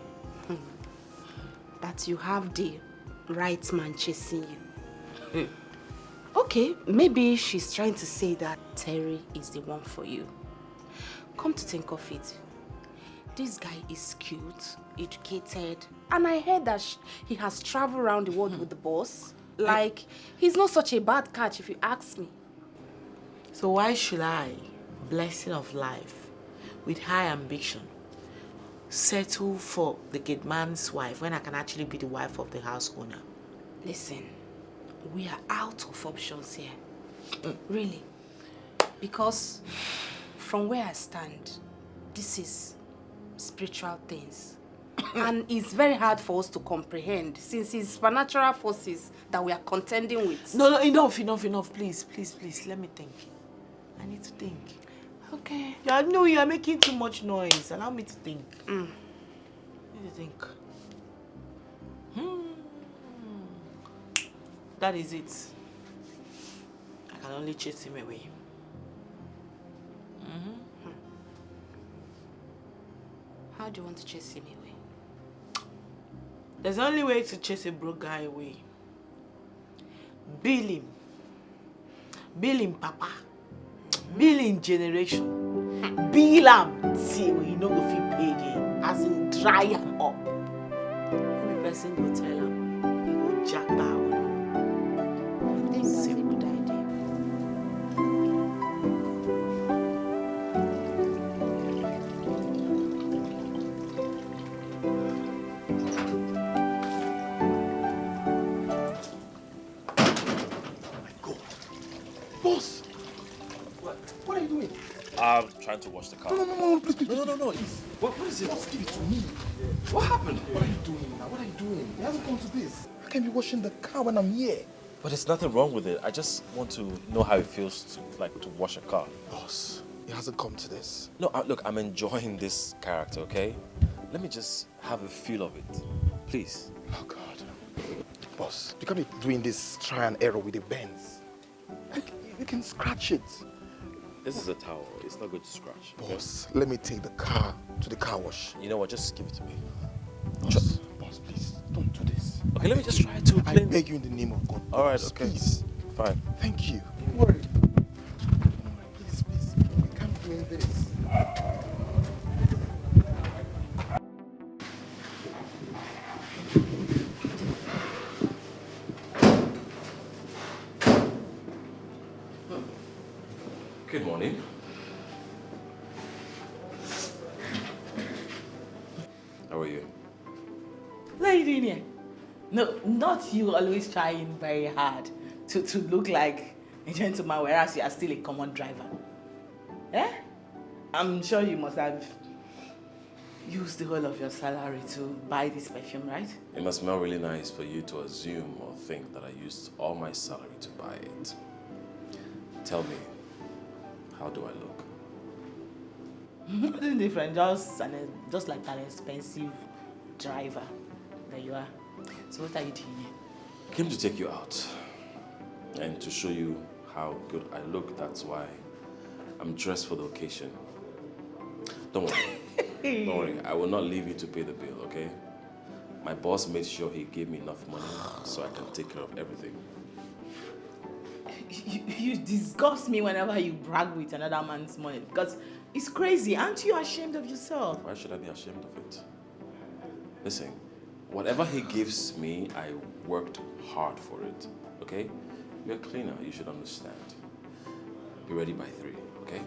That you have the right man chasing you. Okay, maybe she's trying to say that Terry is the one for you. Come to think of it, this guy is cute, educated, and I heard that he has traveled around the world with the boss. Like, he's not such a bad catch if you ask me. So why should I, blessing of life, with high ambition, settle for the gate man's wife when I can actually be the wife of the house owner? Listen, we are out of options here. Really. Because from where I stand, this is spiritual things. And it's very hard for us to comprehend since it's supernatural forces that we are contending with. No, enough. Please, let me think. I need to think. Okay. Yeah, no, you are making too much noise. Allow me to think. I need to think. That is it. I can only chase him away. How do you want to chase him away? There's only way to chase a broke guy away. Bill him. Bill him, Papa. Bill him, generation. Bill him till you know go feel paid again. As in dry him up. Every person go tell him. He go jack down. I think that's a good idea. Boss! What are you doing? I'm trying to wash the car. No, please. No. What is it? Boss, give it to me. What happened? What are you doing now? What are you doing? It hasn't come to this. I can't be washing the car when I'm here. But there's nothing wrong with it. I just want to know how it feels to wash a car. Boss, it hasn't come to this. No, look, I'm enjoying this character, okay? Let me just have a feel of it. Please. Oh, God. Boss, you can't be doing this try and error with the bends. You can scratch it. This is a towel. It's not good to scratch. Boss, let me take the car to the car wash. You know what? Just give it to me. Boss, please, don't do this. Okay, let me just try to I clean. beg you in the name of God. All right, Boss, okay. Please. Fine. Thank you. Don't worry. Please. We can't do this. Good morning. are you doing here? No, not you always trying very hard to look like a gentleman, whereas you are still a common driver. Eh? I'm sure you must have used the whole of your salary to buy this perfume, right? It must smell really nice for you to assume or think that I used all my salary to buy it. Tell me, how do I look? Nothing different, just like an expensive driver. There you are. So what are you doing here? I came to take you out and to show you how good I look. That's why I'm dressed for the occasion. Don't worry. Don't worry. I will not leave you to pay the bill, okay? My boss made sure he gave me enough money so I can take care of everything. You disgust me whenever you brag with another man's money because it's crazy. Aren't you ashamed of yourself? Why should I be ashamed of it? Listen, whatever he gives me, I worked hard for it, okay? You're a cleaner, you should understand. Be ready by 3, okay?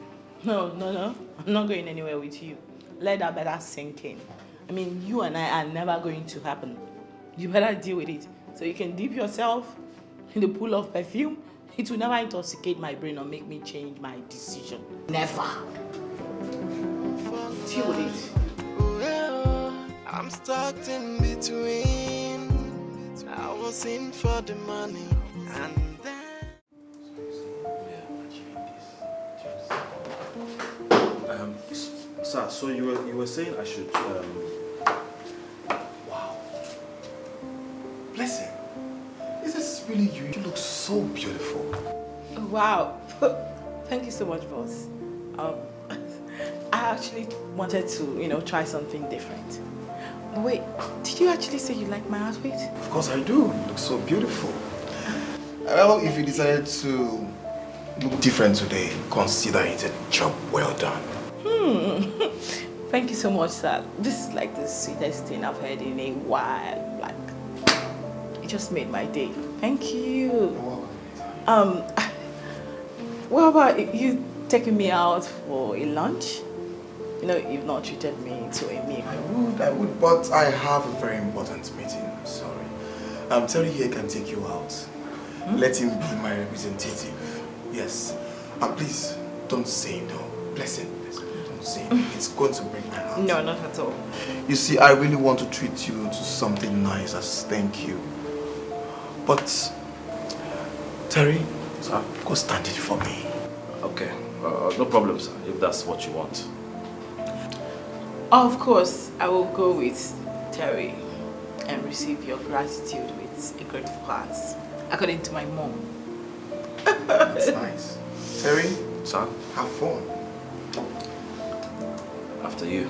No. I'm not going anywhere with you. Let that better sink in. I mean, you and I are never going to happen. You better deal with it. So you can dip yourself in the pool of perfume. It will never intoxicate my brain or make me change my decision. Never. Deal with it. I'm stuck in between. I was in for the money and then. Sir, so you were saying I should Wow. Blessing. Is this really you? You look so beautiful. Wow. Thank you so much, boss. I actually wanted to, try something different. Wait, did you actually say you like my outfit? Of course I do. You look so beautiful. Well, if you decided to look different today, consider it a job well done. Thank you so much, sir. This is like the sweetest thing I've heard in a while. Like, it just made my day. Thank you. You're welcome. What about you taking me out for a lunch? You've not treated me to a meal. I would, but I have a very important meeting. I'm sorry. Terry here can take you out. Let him be my representative. Yes. And please, don't say no. Blessing. Don't say no. It's going to break my heart. No, not at all. You see, I really want to treat you to something nice as thank you. But, Terry, sir, go stand it for me. Okay, no problem, sir, if that's what you want. Of course, I will go with Terry and receive your gratitude with a grateful heart, according to my mom. That's nice. Terry, sir, have fun. After you.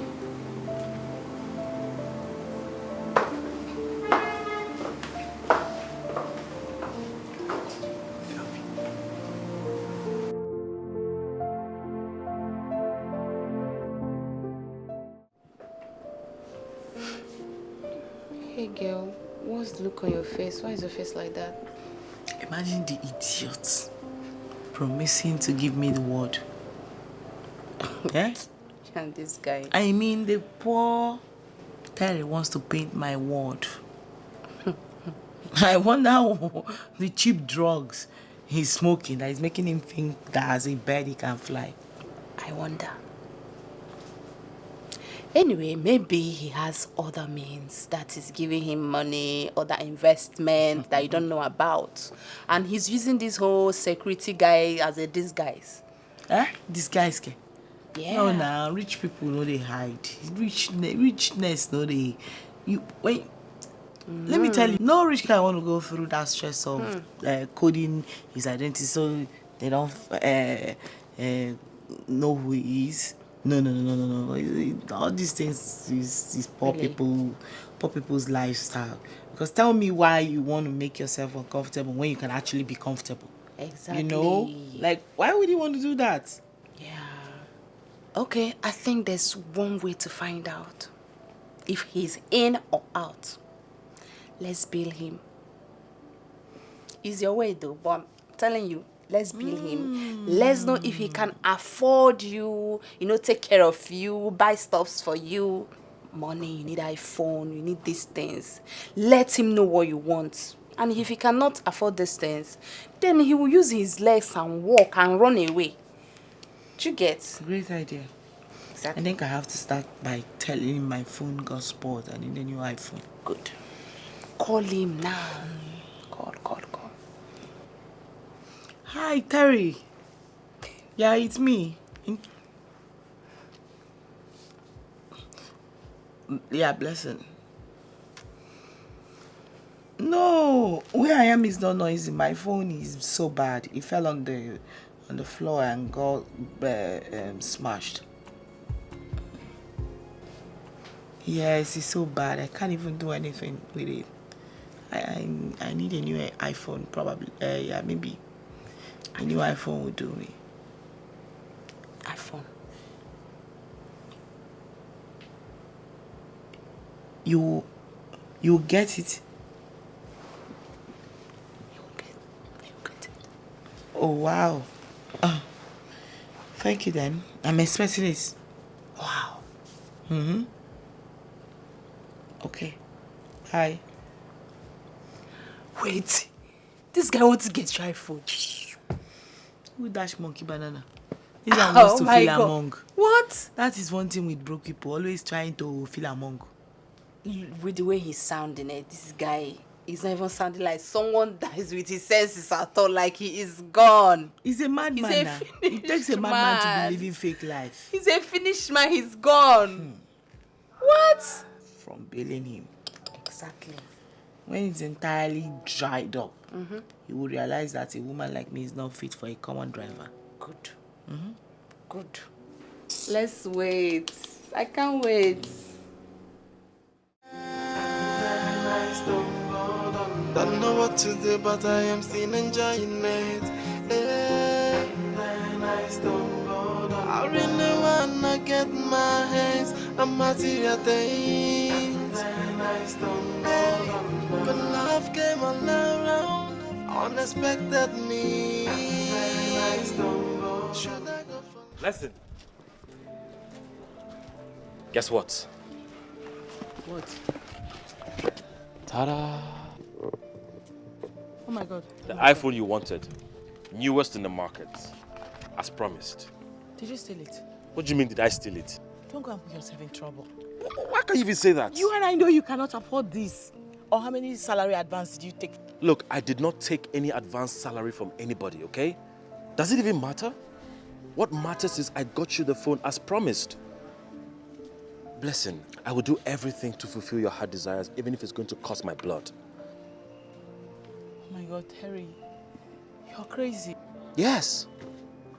Hey girl, what's the look on your face? Why is your face like that? Imagine the idiot promising to give me the word. Yeah? And this guy. I mean, the poor Terry wants to paint my word. I wonder the cheap drugs he's smoking that is making him think that as a bird he can fly. I wonder. Anyway, maybe he has other means that is giving him money, other investment that you don't know about. And he's using this whole security guy as a disguise. Eh? Disguise? Yeah. No, nah, rich people know they hide. Richness know they. Wait. Let me tell you, no rich guy want to go through that stress of coding his identity so they don't know who he is. No. All these things is poor people's lifestyle. Because tell me why you want to make yourself uncomfortable when you can actually be comfortable. Exactly. Like, why would you want to do that? Yeah. Okay, I think there's one way to find out if he's in or out. Let's bill him. It's your way though, but I'm telling you, let's bill him. Let's know if he can afford you, take care of you, buy stuffs for you. money, you need iPhone, you need these things. Let him know what you want. And if he cannot afford these things, then he will use his legs and walk and run away. Do you get? Great idea. Exactly. I think I have to start by telling him my phone got spoiled. I need a new iPhone. Good. Call him now. Call. Hi, Terry. Yeah, it's me. Yeah, Blessing. No, where I am is not noisy. My phone is so bad. It fell on the floor and got smashed. Yes, it's so bad. I can't even do anything with it. I need a new iPhone, probably. Yeah, maybe a new iPhone would do me. iPhone. You get it. You get it. Oh wow. Thank you then. I'm expecting it. Wow. Okay. Hi. Wait. This guy wants to get your iPhone. Who dash monkey banana? This one wants to feel among. What? That is one thing with broke people, always trying to feel among. With the way he's sounding, this guy is not even sounding like someone that is with his senses at all, like he is gone. He's a madman. He's a now. It takes a madman to be living fake life. He's a finished man, he's gone. What? From bailing him. Exactly. When it's entirely dried up, you will realize that a woman like me is not fit for a common driver. Good. Good. Let's wait. I can't wait. Don't know what to do, but I am still enjoying it. I really wanna get my hands on material things. But love came all around, unexpected me. Should I go for... Listen. Guess what? What? Ta-da! Oh my God. The iPhone you wanted. Newest in the market. As promised. Did you steal it? What do you mean, did I steal it? Don't go and put yourself in trouble. Why can't you even say that? You and I know you cannot afford this. Or how many salary advance did you take? Look, I did not take any advance salary from anybody, okay? Does it even matter? What matters is I got you the phone as promised. Blessing, I will do everything to fulfill your heart desires, even if it's going to cost my blood. Oh my God, Terry. You're crazy. Yes.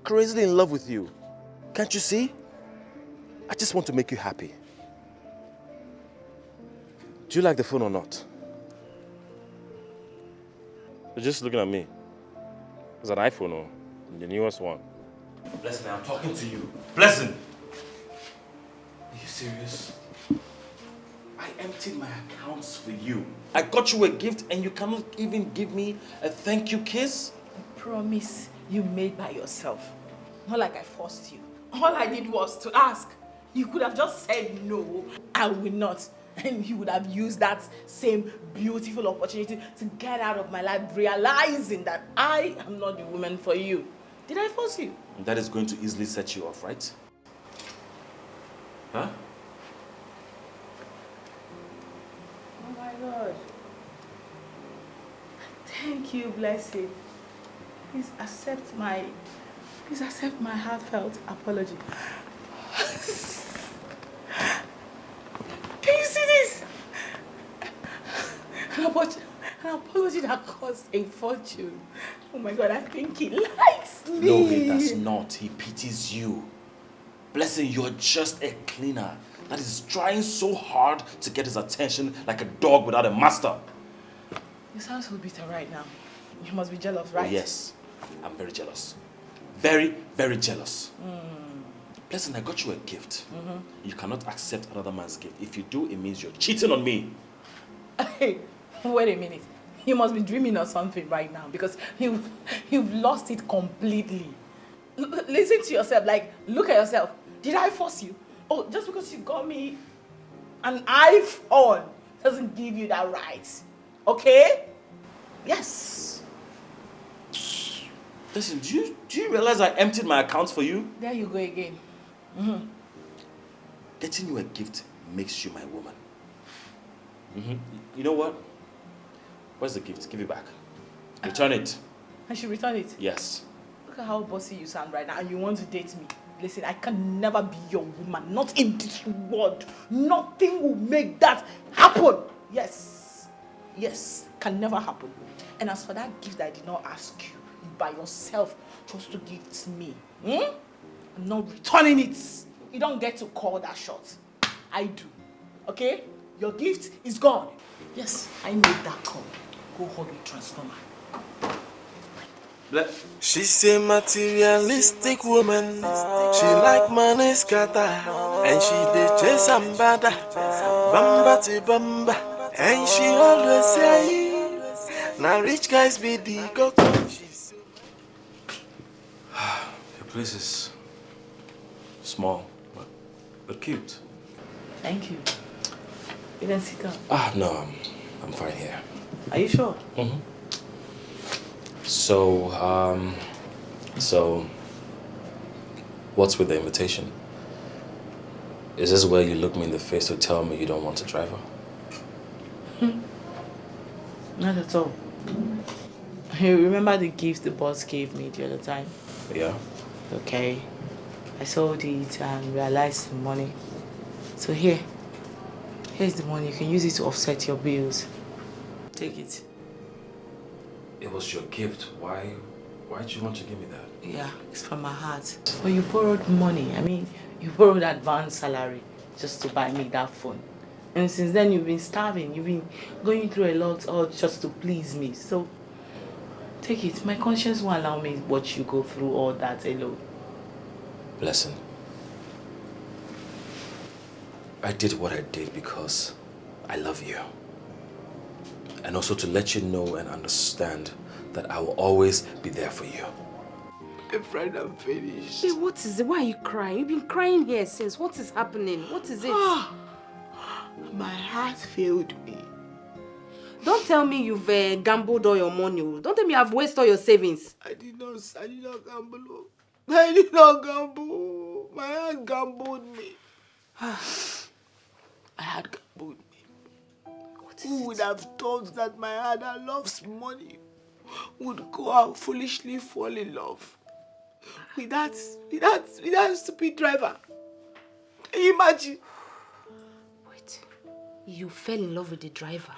Crazily in love with you. Can't you see? I just want to make you happy. Do you like the phone or not? You're just looking at me. It's an iPhone or the newest one. Blessing, I'm talking to you. Blessing! Are you serious? I emptied my accounts for you. I got you a gift and you cannot even give me a thank you kiss? A promise you made by yourself. Not like I forced you. All I did was to ask. You could have just said no, I will not. And you would have used that same beautiful opportunity to get out of my life, realizing that I am not the woman for you. Did I force you? That is going to easily set you off, right? Huh? Oh my God. Thank you, blessed. Please accept my heartfelt apology. Can you see this? An apology that cost a fortune. Oh my God, I think he likes me. No, he does not. He pities you. Blessing, you're just a cleaner that is trying so hard to get his attention like a dog without a master. You sound so bitter right now. You must be jealous, right? Oh, yes, I'm very jealous. Very, very jealous. Blessing, I got you a gift. You cannot accept another man's gift. If you do, it means you're cheating on me. Hey, wait a minute. You must be dreaming of something right now because you've lost it completely. Listen to yourself, like, look at yourself. Did I force you? Oh, just because you got me An iPhone doesn't give you that right. Okay? Yes. Listen, do you realize I emptied my accounts for you? There you go again. Getting you a gift makes you my woman. You know what? Where's the gift? Give it back. Return it. I should return it? Yes. Look at how bossy you sound right now and you want to date me. Listen, I can never be your woman. Not in this world. Nothing will make that happen. Yes. Yes. Can never happen. And as for that gift I did not ask you, by yourself, just to give it me. I'm not returning it. You don't get to call that shot. I do. Okay? Your gift is gone. Yes, I made that call. Go hold the transformer. She's a materialistic woman. She like money scatter, and she dey chase and bada, bamba to bamba, and she always say, "Now rich guys be the go." Your place is small, but cute. Thank you. You can sit down. No, I'm fine here. Are you sure? So, what's with the invitation? Is this where you look me in the face to tell me you don't want a driver? Not at all. You remember the gift the boss gave me the other time? Yeah. Okay. I sold it and realized the money. So here's the money. You can use it to offset your bills. Take it. It was your gift. Why'd you want to give me that? Yeah, it's from my heart. But you borrowed money. I mean, you borrowed advance salary just to buy me that phone. And since then, you've been starving. You've been going through a lot all just to please me. So, take it. My conscience won't allow me to watch you go through all that alone. Listen. I did what I did because I love you. And also to let you know and understand that I will always be there for you. My friend, I'm finished. Hey, what is it? Why are you crying? You've been crying here since. What is happening? What is it? My heart failed me. Don't tell me you've gambled all your money. Don't tell me you've wasted all your savings. I did not gamble. I did not gamble. My heart gambled me. I had gambled me. Who would have thought that my heart that loves money would go out foolishly fall in love with that stupid driver? Can you imagine? Wait, you fell in love with the driver?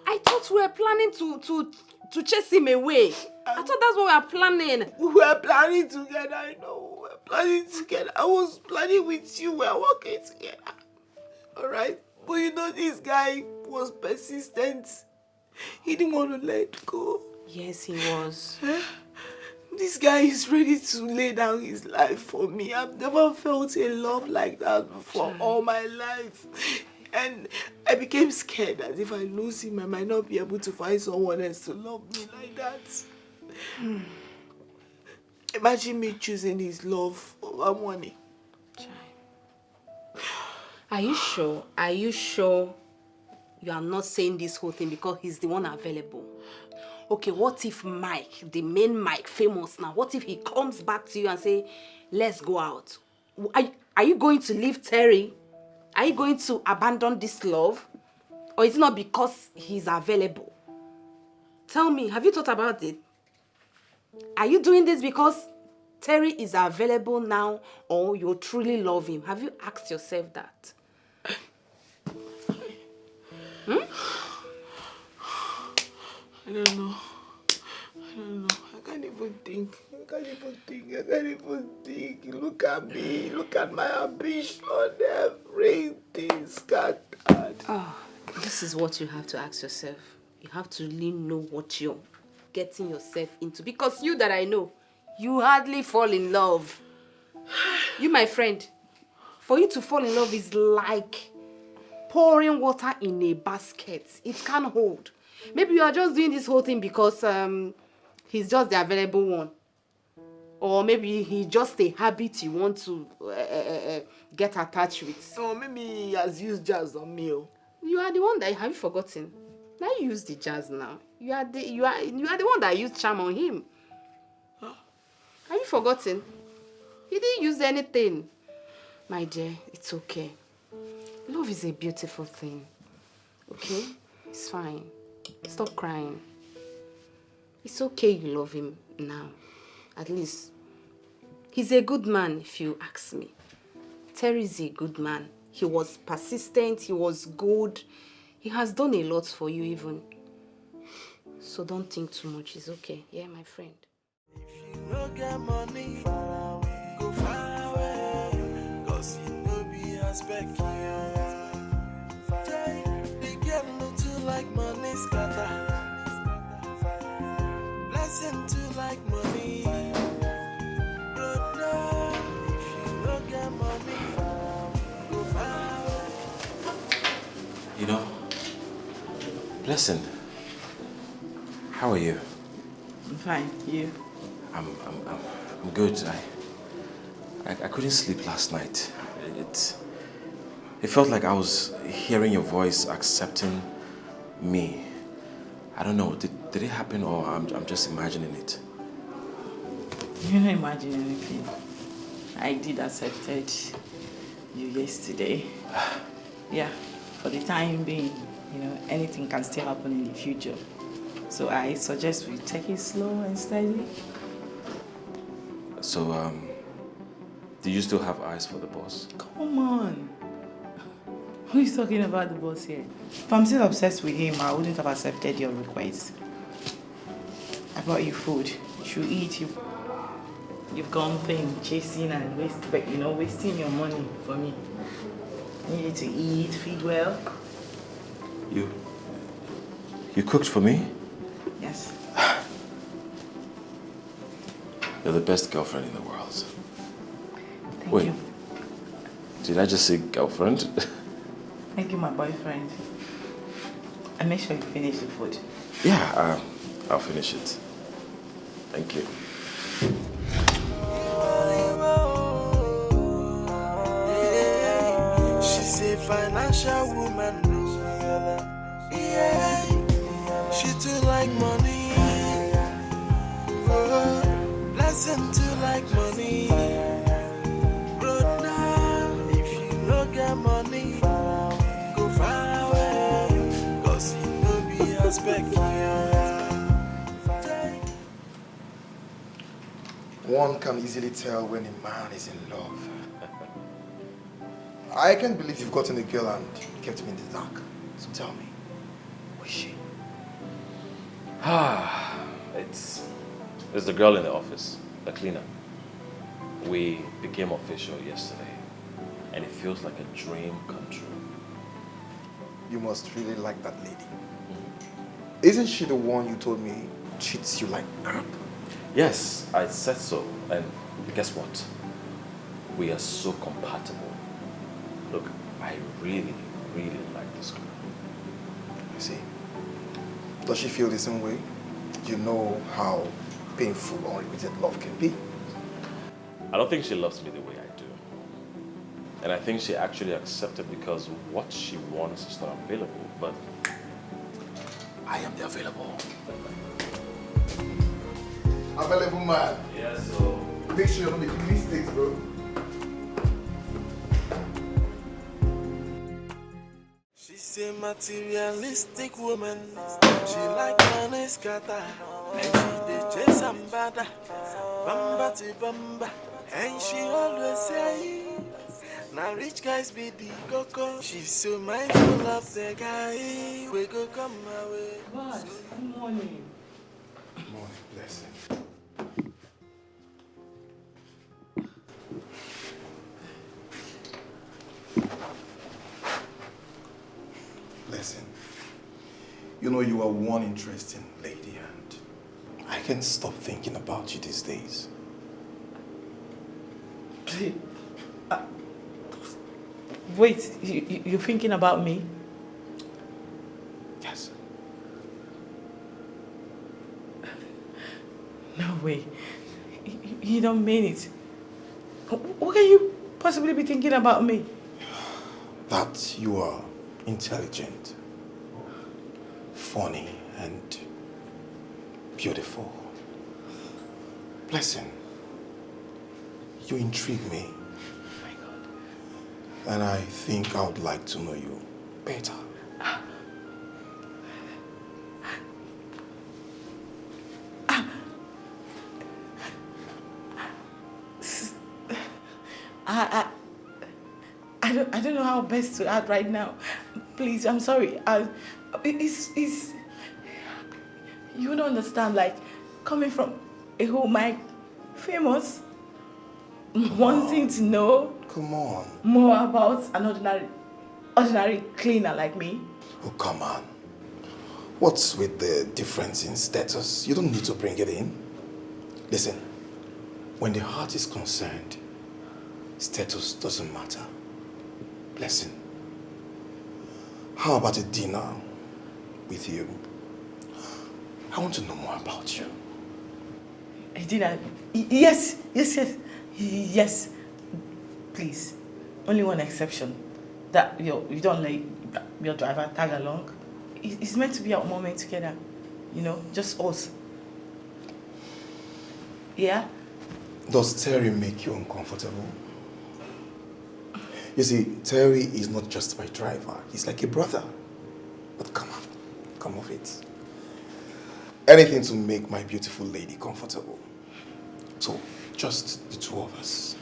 I thought we were planning to chase him away. I thought that's what we were planning. We were planning together, I know. We were planning together. I was planning with you. We were working together. Alright? But you know, this guy was persistent. He didn't want to let go. Yes, he was. This guy is ready to lay down his life for me. I've never felt a love like that before all my life. And I became scared that if I lose him, I might not be able to find someone else to love me like that. Imagine me choosing his love over money. Are you sure? Are you sure you are not saying this whole thing because he's the one available? Okay, what if Mike, the main Mike, famous now, what if he comes back to you and say, let's go out? Are you going to leave Terry? Are you going to abandon this love? Or is it not because he's available? Tell me, have you thought about it? Are you doing this because Terry is available now or you truly love him? Have you asked yourself that? I don't know. I can't even think. Look at me. Look at my ambition. Everything scattered. Oh, this is what you have to ask yourself. You have to really know what you're getting yourself into. Because you that I know, you hardly fall in love. You, my friend, for you to fall in love is like pouring water in a basket. It can't hold. Maybe you are just doing this whole thing because he's just the available one. Or maybe he just a habit you want to get attached with. Or maybe he has used jazz on me. Oh. You are the one that have you forgotten? Now you use the jazz now. You are the one that used charm on him. Huh? Have you forgotten? He didn't use anything. My dear, it's okay. Love is a beautiful thing. Okay? It's fine. Stop crying. It's okay you love him now. At least, he's a good man if you ask me. Terry is a good man. He was persistent, he was good. He has done a lot for you even. So don't think too much, it's okay. Yeah, my friend. If you don't get money, far away, go far away. Cause you know be aspect. They get no too like money scatter. Blessing too like money. But no, if you don't get money, go far away. You know, Blessing, how are you? I'm fine. You? I'm good. I couldn't sleep last night. It felt like I was hearing your voice accepting me. I don't know. Did it happen or I'm just imagining it? You're not imagining anything. I did accepted you yesterday. Yeah, for the time being, you know, anything can still happen in the future. So I suggest we take it slow and steady. So, do you still have eyes for the boss? Come on. Who is talking about the boss here? If I'm still obsessed with him, I wouldn't have accepted your request. I brought you food. You should eat. You've gone thing, chasing and wasting your money for me. You need to eat, feed well. You cooked for me? Yes. You're the best girlfriend in the world. Thank you. Did I just say girlfriend? Thank you, my boyfriend. And make sure you finish the food. Yeah, I'll finish it. Thank you. She's a financial woman. Yeah, she too like money. Oh, Blessing too like money. Brother, if you don't get money, go far away. Cause you know be aspect. One can easily tell when a man is in love. I can't believe you've gotten a girl and kept me in the dark. So tell me, who is she? It's the girl in the office, the cleaner. We became official yesterday, and it feels like a dream come true. You must really like that lady. Isn't she the one you told me treats you like crap? Yes, I said so, and guess what? We are so compatible. Look, I really, really like this girl. I see. Does she feel the same way? You know how painful unrequited love can be. I don't think she loves me the way I do. And I think she actually accepted because what she wants is not available, but I am the available. Available man. Yes, so. Make sure you don't make mistakes, bro. She's a materialistic woman. She like money scatter. And she dey chase and bada. Bamba to bamba. And she always say, now rich guys be the coco. She's so mindful of the guy. We go come my way. What? Good morning. Good morning, Blessing. Blessing, you know you are one interesting lady and I can't stop thinking about you these days. Wait, you're thinking about me? Yes. No way. You don't mean it. What can you possibly be thinking about me? That you are intelligent, funny, and beautiful. Blessing, you intrigue me. Oh my God. And I think I would like to know you better. I don't know how best to act right now. Please, I'm sorry. It's you don't understand. Like coming from a whole mic, famous, wanting to know. Come on. More about an ordinary cleaner like me. Oh, come on. What's with the difference in status? You don't need to bring it in. Listen, when the heart is concerned, status doesn't matter. Blessing, how about a dinner with you? I want to know more about you. A dinner? Yes. Please. Only one exception. That you don't let your driver tag along. It's meant to be our moment together. You know, just us. Yeah? Does Terry make you uncomfortable? You see, Terry is not just my driver. He's like a brother. But come on, come off it. Anything to make my beautiful lady comfortable. So, just the two of us.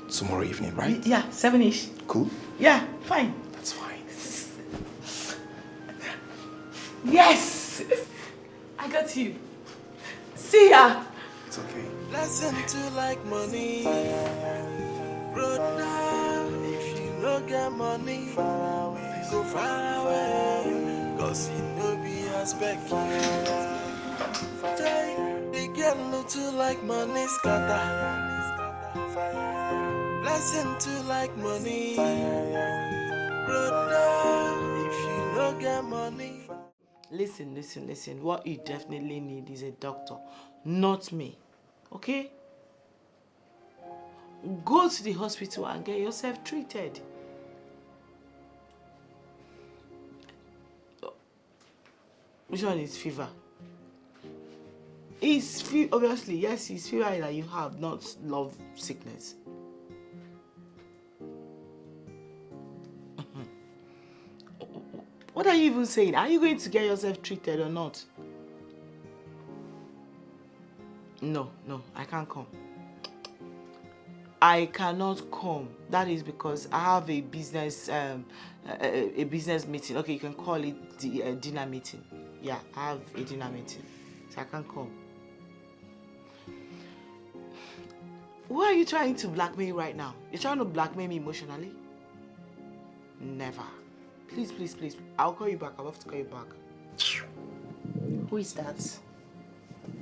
Tomorrow evening, right? Yeah, 7-ish. Cool? Yeah, fine. That's fine. Yes! I got you. See ya! It's okay. Lesson to like money. Brother, if you no get money, go far away. Cause it no be aspect. The girl no too like money scatter. Lesson to like money. Brother, if you no get money. Listen. What you definitely need is a doctor, not me. Okay? Go to the hospital and get yourself treated. Which one is fever? Obviously, yes, it's fever that you have, not love sickness. What are you even saying? Are you going to get yourself treated or not? No, I can't come. I cannot come. That is because I have a business meeting. Okay, you can call it the dinner meeting. Yeah, I have a dinner meeting, so I can't come. Who are you trying to blackmail right now? You're trying to blackmail me emotionally? Never. Please. I'll call you back. I'll have to call you back. Who is that?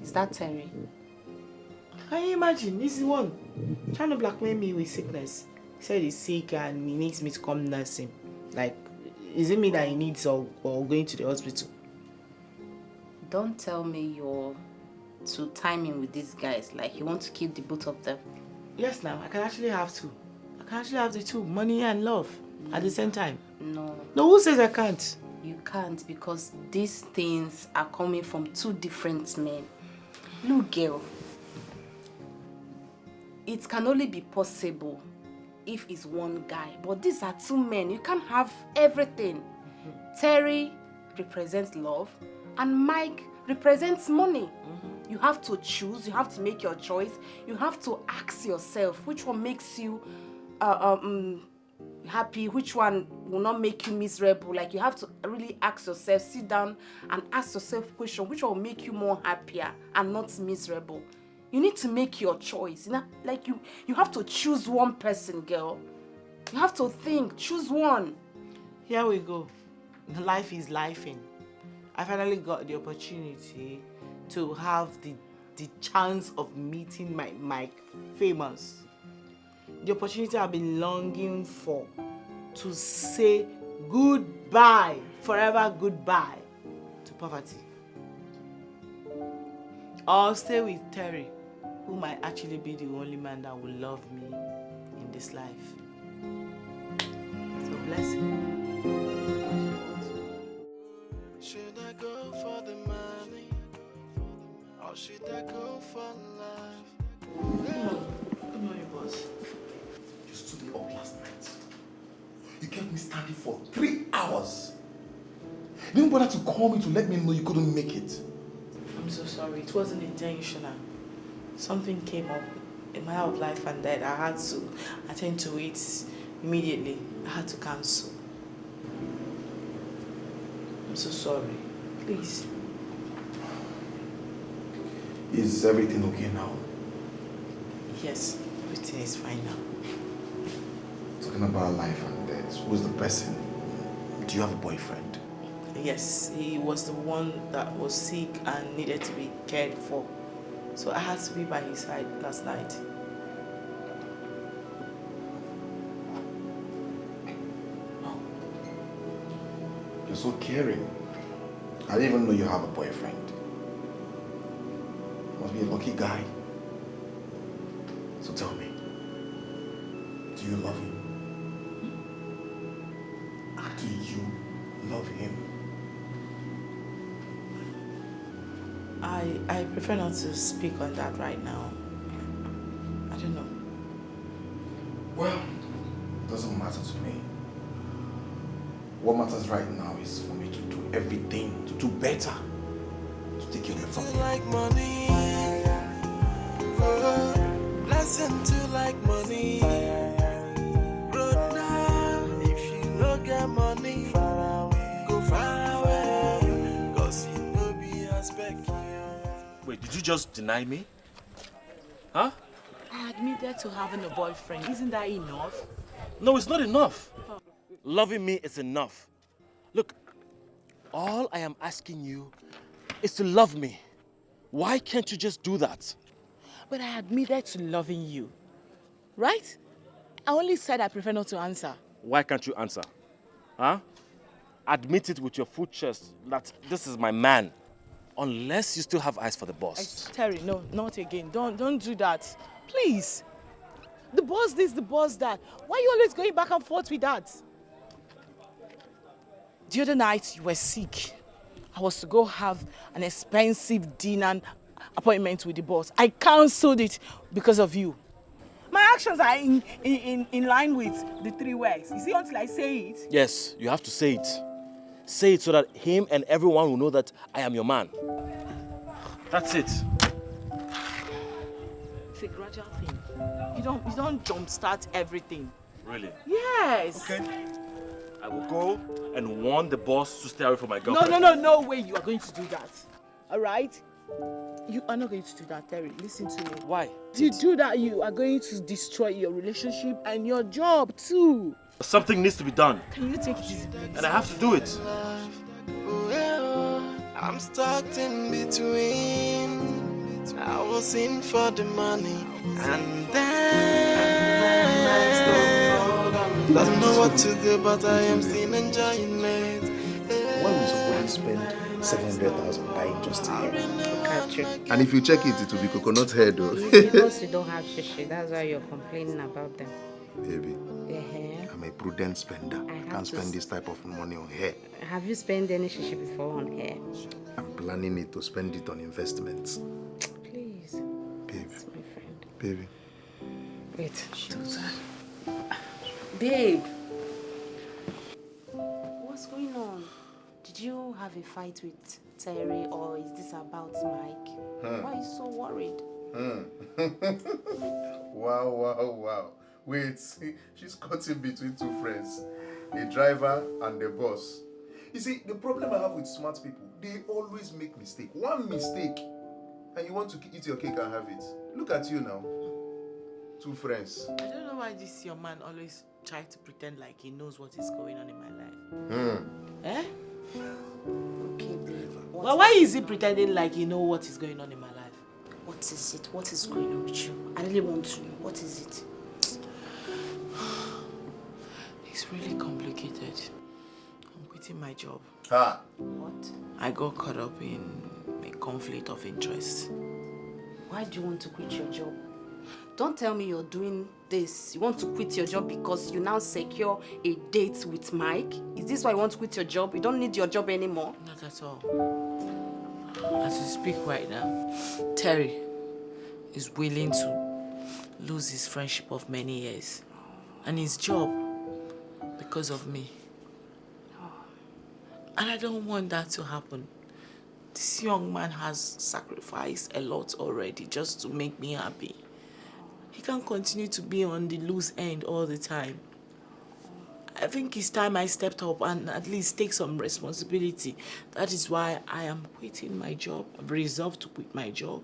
Is that Terry? Can you imagine? This is the one trying to blackmail me with sickness. He said he's sick and he needs me to come nurse him. Like, is it me that he needs or going to the hospital? Don't tell me you're to time in with these guys. Like, you want to keep the both of them. Yes, now. I can actually have two. I can actually have the two. Money and love at the same time. No. No, who says I can't? You can't, because these things are coming from two different men. Look, girl. It can only be possible if it's one guy. But these are two men. You can't have everything. Terry represents love and Mike represents money. You have to choose. You have to make your choice. You have to ask yourself which one makes you happy, which one will not make you miserable. Like, you have to really ask yourself, sit down and ask yourself question, which one will make you more happier and not miserable. You need to make your choice. You know, like you have to choose one person, girl. You have to think, choose one. Here we go. Life is lifing. I finally got the opportunity to have the chance of meeting my famous. The opportunity I've been longing for, to say goodbye, forever goodbye to poverty. Or stay with Terry who might actually be the only man that will love me in this life. So bless him. Should I go for the money? Or should I go for love? Good morning, boss. You stood me up last night. You kept me standing for 3 hours. You didn't bother to call me to let me know you couldn't make it. I'm so sorry. It wasn't intentional. Something came up, a matter of life and death. I had to attend to it immediately. I had to cancel. I'm so sorry. Please. Is everything okay now? Yes, everything is fine now. Talking about life and death, who's the person? Do you have a boyfriend? Yes, he was the one that was sick and needed to be cared for. So I had to be by his side last night. Oh. You're so caring. I didn't even know you have a boyfriend. Must be a lucky guy. So tell me, do you love him? Do you love him? I prefer not to speak on that right now. I don't know. Well, it doesn't matter to me. What matters right now is for me to do everything, to do better, to take you away from him. Like money, blessing to like money. But now, if you don't get money, go far away, 'cause you know be aspect. Wait, did you just deny me? Huh? I admitted to having a boyfriend. Isn't that enough? No, it's not enough. Loving me is enough. Look, all I am asking you is to love me. Why can't you just do that? But I admitted to loving you. Right? I only said I prefer not to answer. Why can't you answer? Huh? Admit it with your full chest that this is my man. Unless you still have eyes for the boss. Terry, no, not again. Don't do that. Please. The boss this, the boss that. Why are you always going back and forth with that? The other night, you were sick. I was to go have an expensive dinner appointment with the boss. I cancelled it because of you. My actions are in line with the 3 words. You see, until I say it. Yes, you have to say it. Say it so that him and everyone will know that I am your man. That's it. It's a gradual thing. You don't jumpstart everything. Really? Yes. Okay. I will go and warn the boss to stay away from my girlfriend. No way you are going to do that. All right? You are not going to do that, Terry. Listen to me. Why? If you do that, you are going to destroy your relationship and your job too. Something needs to be done. Can you take it easy, please? And I have to do it. I'm stuck in between. I was in for the money, and then I don't know what to do, but I am still enjoying it. Why would somebody spend 700,000 buying just a hair? Look at you. And if you check it, it will be coconut hair though. Because you don't have shishi, that's why you're complaining about them. Baby, The hair. I'm a prudent spender. I can't spend this type of money on hair. Have you spent any shishi before on hair? I'm planning it to spend it on investments. Please. Baby. That's my friend. Baby. Wait. Babe. What's going on? Did you have a fight with Terry or is this about Mike? Why are you so worried? Wow. Wait, she's caught in between 2 friends. The driver and the boss. You see, the problem I have with smart people, they always make mistake. One mistake, and you want to eat your cake and have it. Look at you now. 2 friends. I don't know why this your man always tries to pretend like he knows what is going on in my life. Eh? Okay, babe. Well, why is he pretending like he knows what is going on in my life? What is it? What is going on with you? I really want to know. What is it? It's really complicated. I'm quitting my job. What? I got caught up in a conflict of interest. Why do you want to quit your job? Don't tell me you're doing this. You want to quit your job because you now secure a date with Mike? Is this why you want to quit your job? You don't need your job anymore? Not at all. As we speak right now, Terry is willing to lose his friendship of many years and his job because of me. And I don't want that to happen. This young man has sacrificed a lot already just to make me happy. He can't continue to be on the loose end all the time. I think it's time I stepped up and at least take some responsibility. That is why I am quitting my job. I've resolved to quit my job.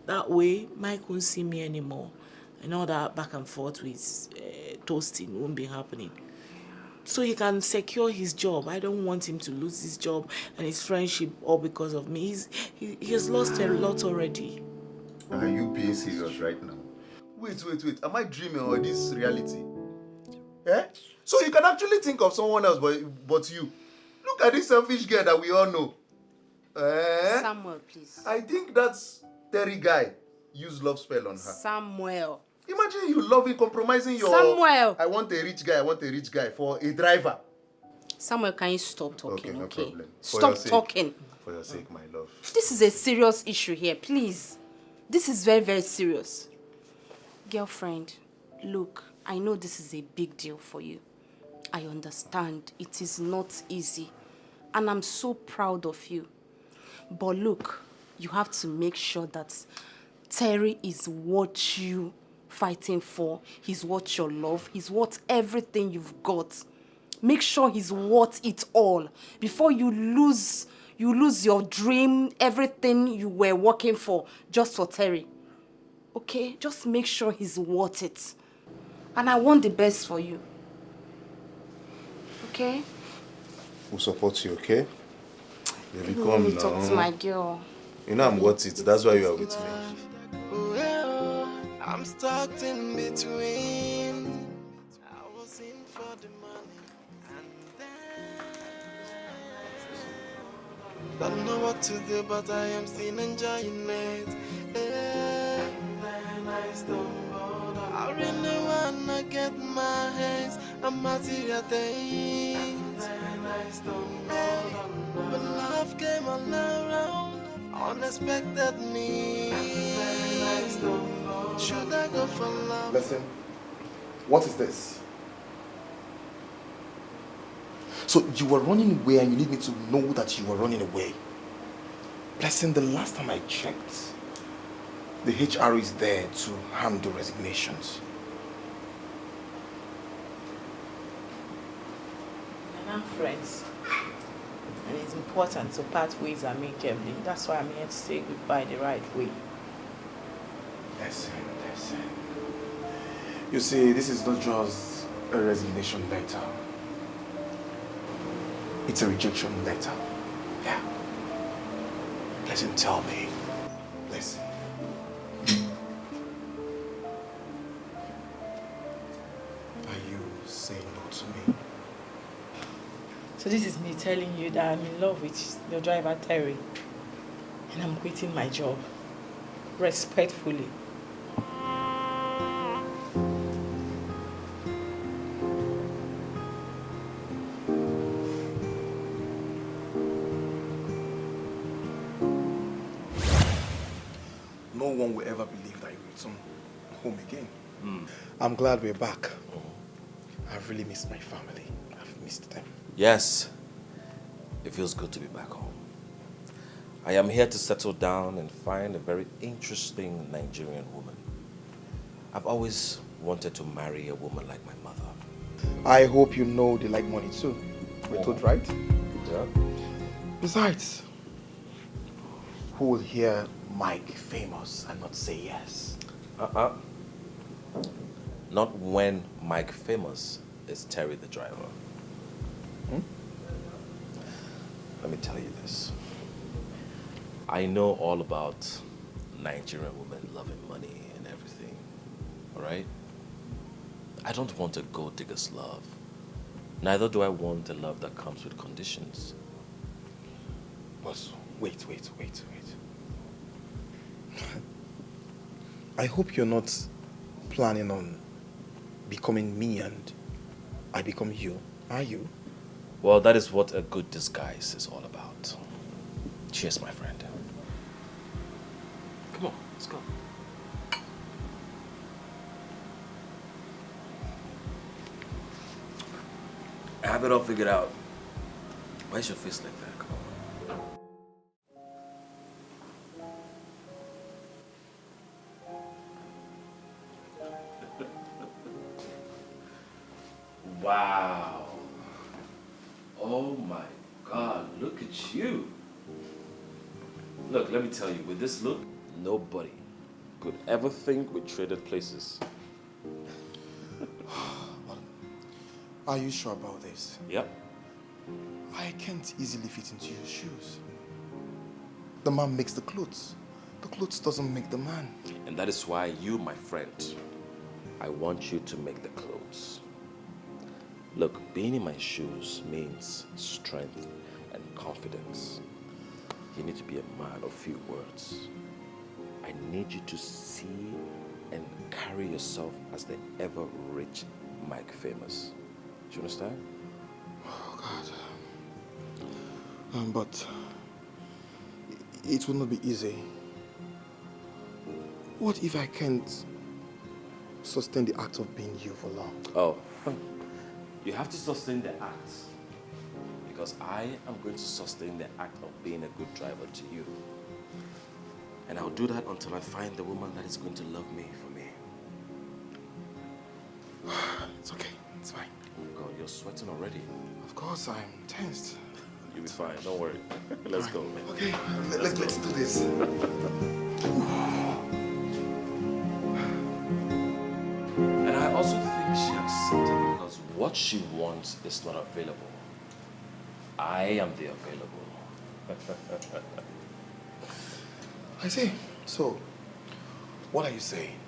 That way, Mike won't see me anymore. And all that back and forth with toasting won't be happening. So he can secure his job. I don't want him to lose his job and his friendship all because of me. He has lost a lot already. Are you being serious right now? Wait. Am I dreaming or this reality? Eh? So you can actually think of someone else but you. Look at this selfish girl that we all know. Eh? Samuel, please. I think that's Terry guy used love spell on her. Samuel. Imagine you loving, compromising your... Samuel! I want a rich guy for a driver. Samuel, can you stop talking, okay? No problem. Stop talking. For your sake, my love. This is a serious issue here, please. This is very, very serious. Girlfriend, look, I know this is a big deal for you. I understand. It is not easy. And I'm so proud of you. But look, you have to make sure that Terry is what you fighting for. He's what you love. He's worth everything you've got. Make sure he's worth it all before you lose your dream, everything you were working for just for Terry. Okay? Just make sure he's worth it. And I want the best for you. Okay? We'll support you, okay? Baby, Let me talk to my girl. You know I'm worth it. That's why you are with me. I'm stuck in between. I was in for the money and then don't know what to do, but I am still enjoying it. And then I stumbled. I really wanna get my hands on material things. Then I stumbled, but love came all around, unexpected me. Then I stumbled. Should I go for love? Listen, what is this? So you were running away and you need me to know that you were running away. Blessing, the last time I checked, the HR is there to handle resignations. We're now friends. And it's important to part ways amicably. That's why I'm here to say goodbye the right way. Listen. You see, this is not just a resignation letter. It's a rejection letter. Yeah. Listen, tell me. Listen. Are you saying no to me? So this is me telling you that I'm in love with your driver, Terry. And I'm quitting my job. Respectfully. No one will ever believe that you return home again. I'm glad we're back. I've really missed my family. I've missed them. Yes, it feels good to be back home. I am here to settle down and find a very interesting Nigerian woman. I've always wanted to marry a woman like my mother. I hope you know they like money too. We're told, right? Yeah. Besides, who will hear Mike famous and not say yes? Not when Mike famous is Terry the driver. Let me tell you this. I know all about Nigerian women loving money and everything, all right? I don't want a gold digger's love. Neither do I want a love that comes with conditions. But wait. I hope you're not planning on becoming me and I become you. Are you? Well, that is what a good disguise is all about. Cheers, my friend. Come on, let's go. I have it all figured out. Why is your face like that? Come on. Wow. Oh my God, look at you. Look, let me tell you, with this look, nobody could ever think we traded places. Are you sure about this? Yep. I can't easily fit into your shoes. The man makes the clothes. The clothes doesn't make the man. And that is why you, my friend, I want you to make the clothes. Look, being in my shoes means strength and confidence. You need to be a man of few words. I need you to see and carry yourself as the ever-rich Mike Famous. Do you understand? Oh, God. But it will not be easy. What if I can't sustain the act of being you for long? Oh, you have to sustain the act. Because I am going to sustain the act of being a good driver to you. And I'll do that until I find the woman that is going to love me for me. It's okay. It's fine. Oh my God, you're sweating already. Of course, I'm tensed. You'll be fine. Don't worry. Let's go. Okay, let's do this. And I also think she accepted because what she wants is not available. I am the available. I see. So, what are you saying?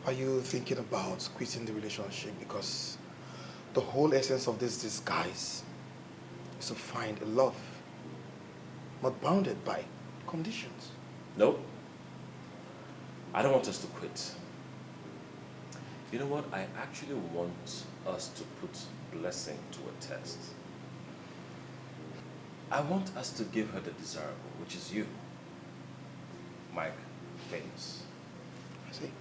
Are you thinking about quitting the relationship because the whole essence of this disguise is to find a love not bounded by conditions? Nope. I don't want us to quit. You know what? I actually want us to put blessing to a test. I want us to give her the desirable, which is you, Mike Famous. I see.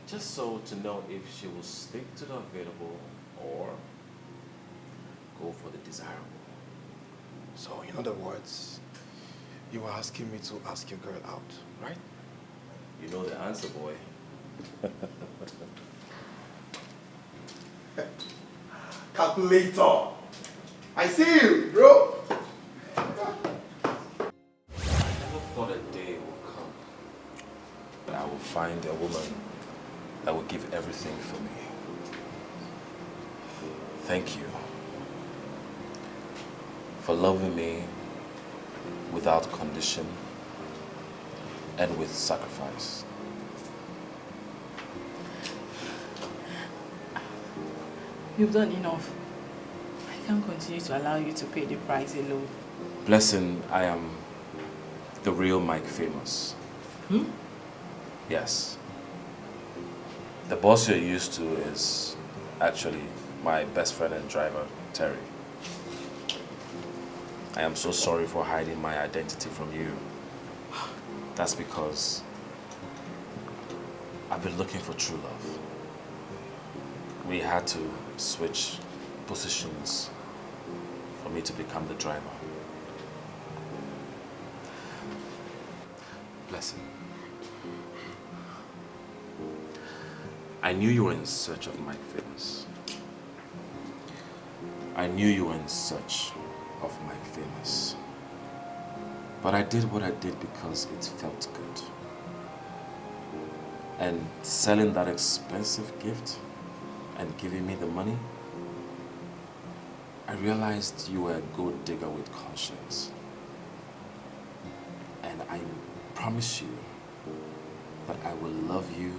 Just so to know if she will stick to the available or go for the desirable. So, in other words, you were asking me to ask your girl out, right? You know the answer, boy. Calculator! I see you, bro! I never thought a day will come that I will find a woman that will give everything for me. Thank you for loving me without condition and with sacrifice. You've done enough. I can't continue to allow you to pay the price alone. Blessing, I am the real Mike Famous. Yes. The boss you're used to is actually my best friend and driver, Terry. I am so sorry for hiding my identity from you. That's because I've been looking for true love. We had to switch positions for me to become the driver. Blessing. I knew you were in search of Mike Famous. I knew you were in search of Mike Famous. But I did what I did because it felt good. And selling that expensive gift and giving me the money, I realized you were a gold digger with conscience. And I promise you that I will love you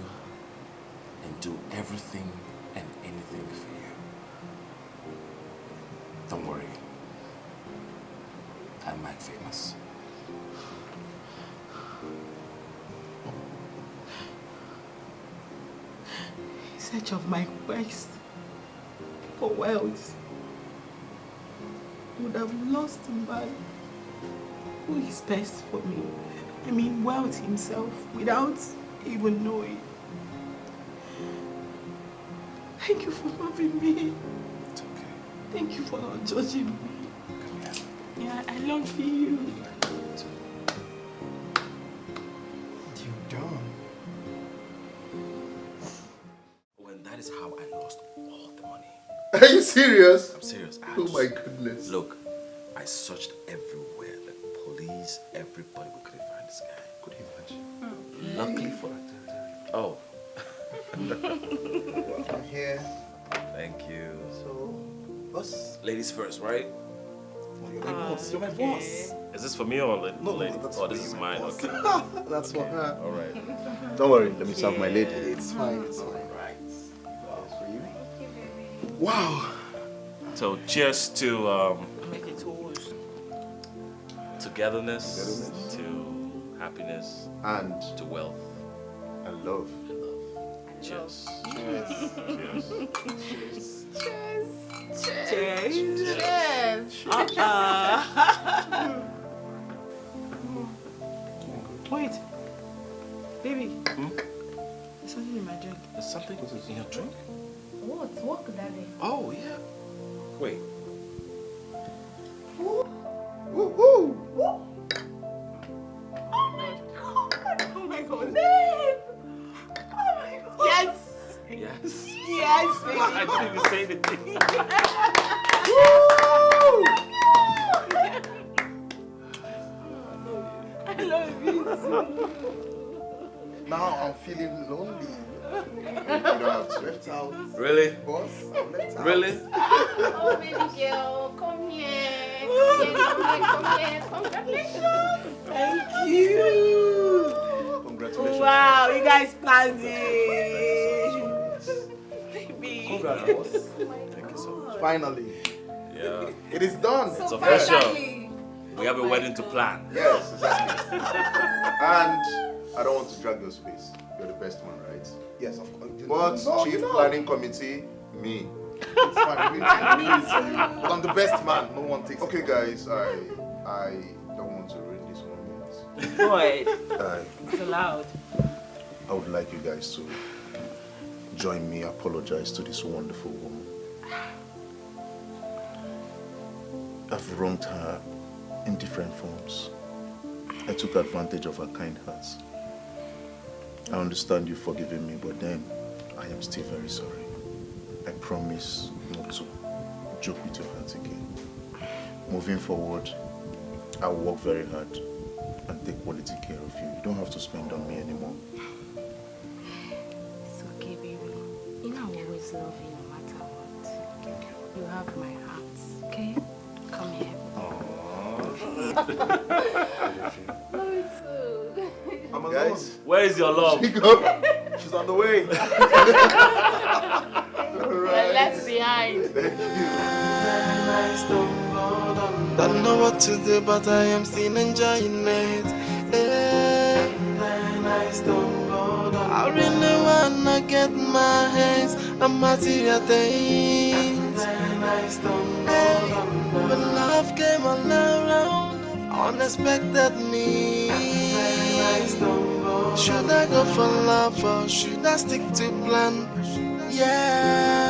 and do everything and anything for you. Don't worry. I'm Mike Famous. search of my quest for wealth, would have lost a man who is best for me. I mean, wealth himself, without even knowing. Thank you for loving me. It's okay. Thank you for not judging me. Yeah, I love you. You done? When that is how I lost all the money. Are you serious? I'm serious. Oh my goodness. Look, I searched everywhere. The police, everybody, we couldn't find this guy. Could you imagine? Luckily for Oh. I'm here. Thank you. So, boss? Ladies first, right? Oh, you're my boss. You're my boss. Is this for me or No, lady? that's Oh, for this you, is my mine. boss. Okay. That's for her. All right. Don't worry, let me serve my lady. It's fine. It's fine. Right. That's for you. Wow. So, cheers to Make it toast. togetherness, to happiness, And to wealth, and love. and love. Cheers. Cheers. Cheers. Cheers. Yes. Wait. Baby. There's something in my drink. There's something in your drink? What? What could that be? Oh, yeah. Wait. Woo woo. Oh my god. Babe. Oh my god. Yes. Yes. Yes, baby. I didn't even say anything. I love you too. Now I'm feeling lonely. You don't have to left out. Really? Boss, I'm left out. Really? Oh, baby girl, come here. Come here. Congratulations. Thank you. Congratulations. Wow, you guys planned it. Baby. Congrats, boss. Thank you so much. Finally. Yeah. It is done. It's official. We have a wedding to plan. Yes, exactly. And I don't want to drag your space. You're the best one, right? Yes, of course. But Chief Planning Committee, me. It's fine. But I'm the best man. No one takes. Okay, guys, I don't want to ruin this moment. Boy, I it's allowed. would like you guys to join me. Apologize to this wonderful woman. I've wronged her in different forms. I took advantage of her kind heart. I understand you forgiving me, but then I am still very sorry. I promise not to joke with your heart again. Moving forward, I'll work very hard and take quality care of you. You don't have to spend on me anymore. It's okay, baby. You know I always love you no matter what. Thank you. You have my heart, okay? Come here. Love you too. I'm guys, Where is your love? she's on the way. We're left behind. Don't know what to do, but I am still enjoying it. I really wanna get my hands on material things. But love came all around, unexpected me. Should I go for love or should I stick to plan? Yeah.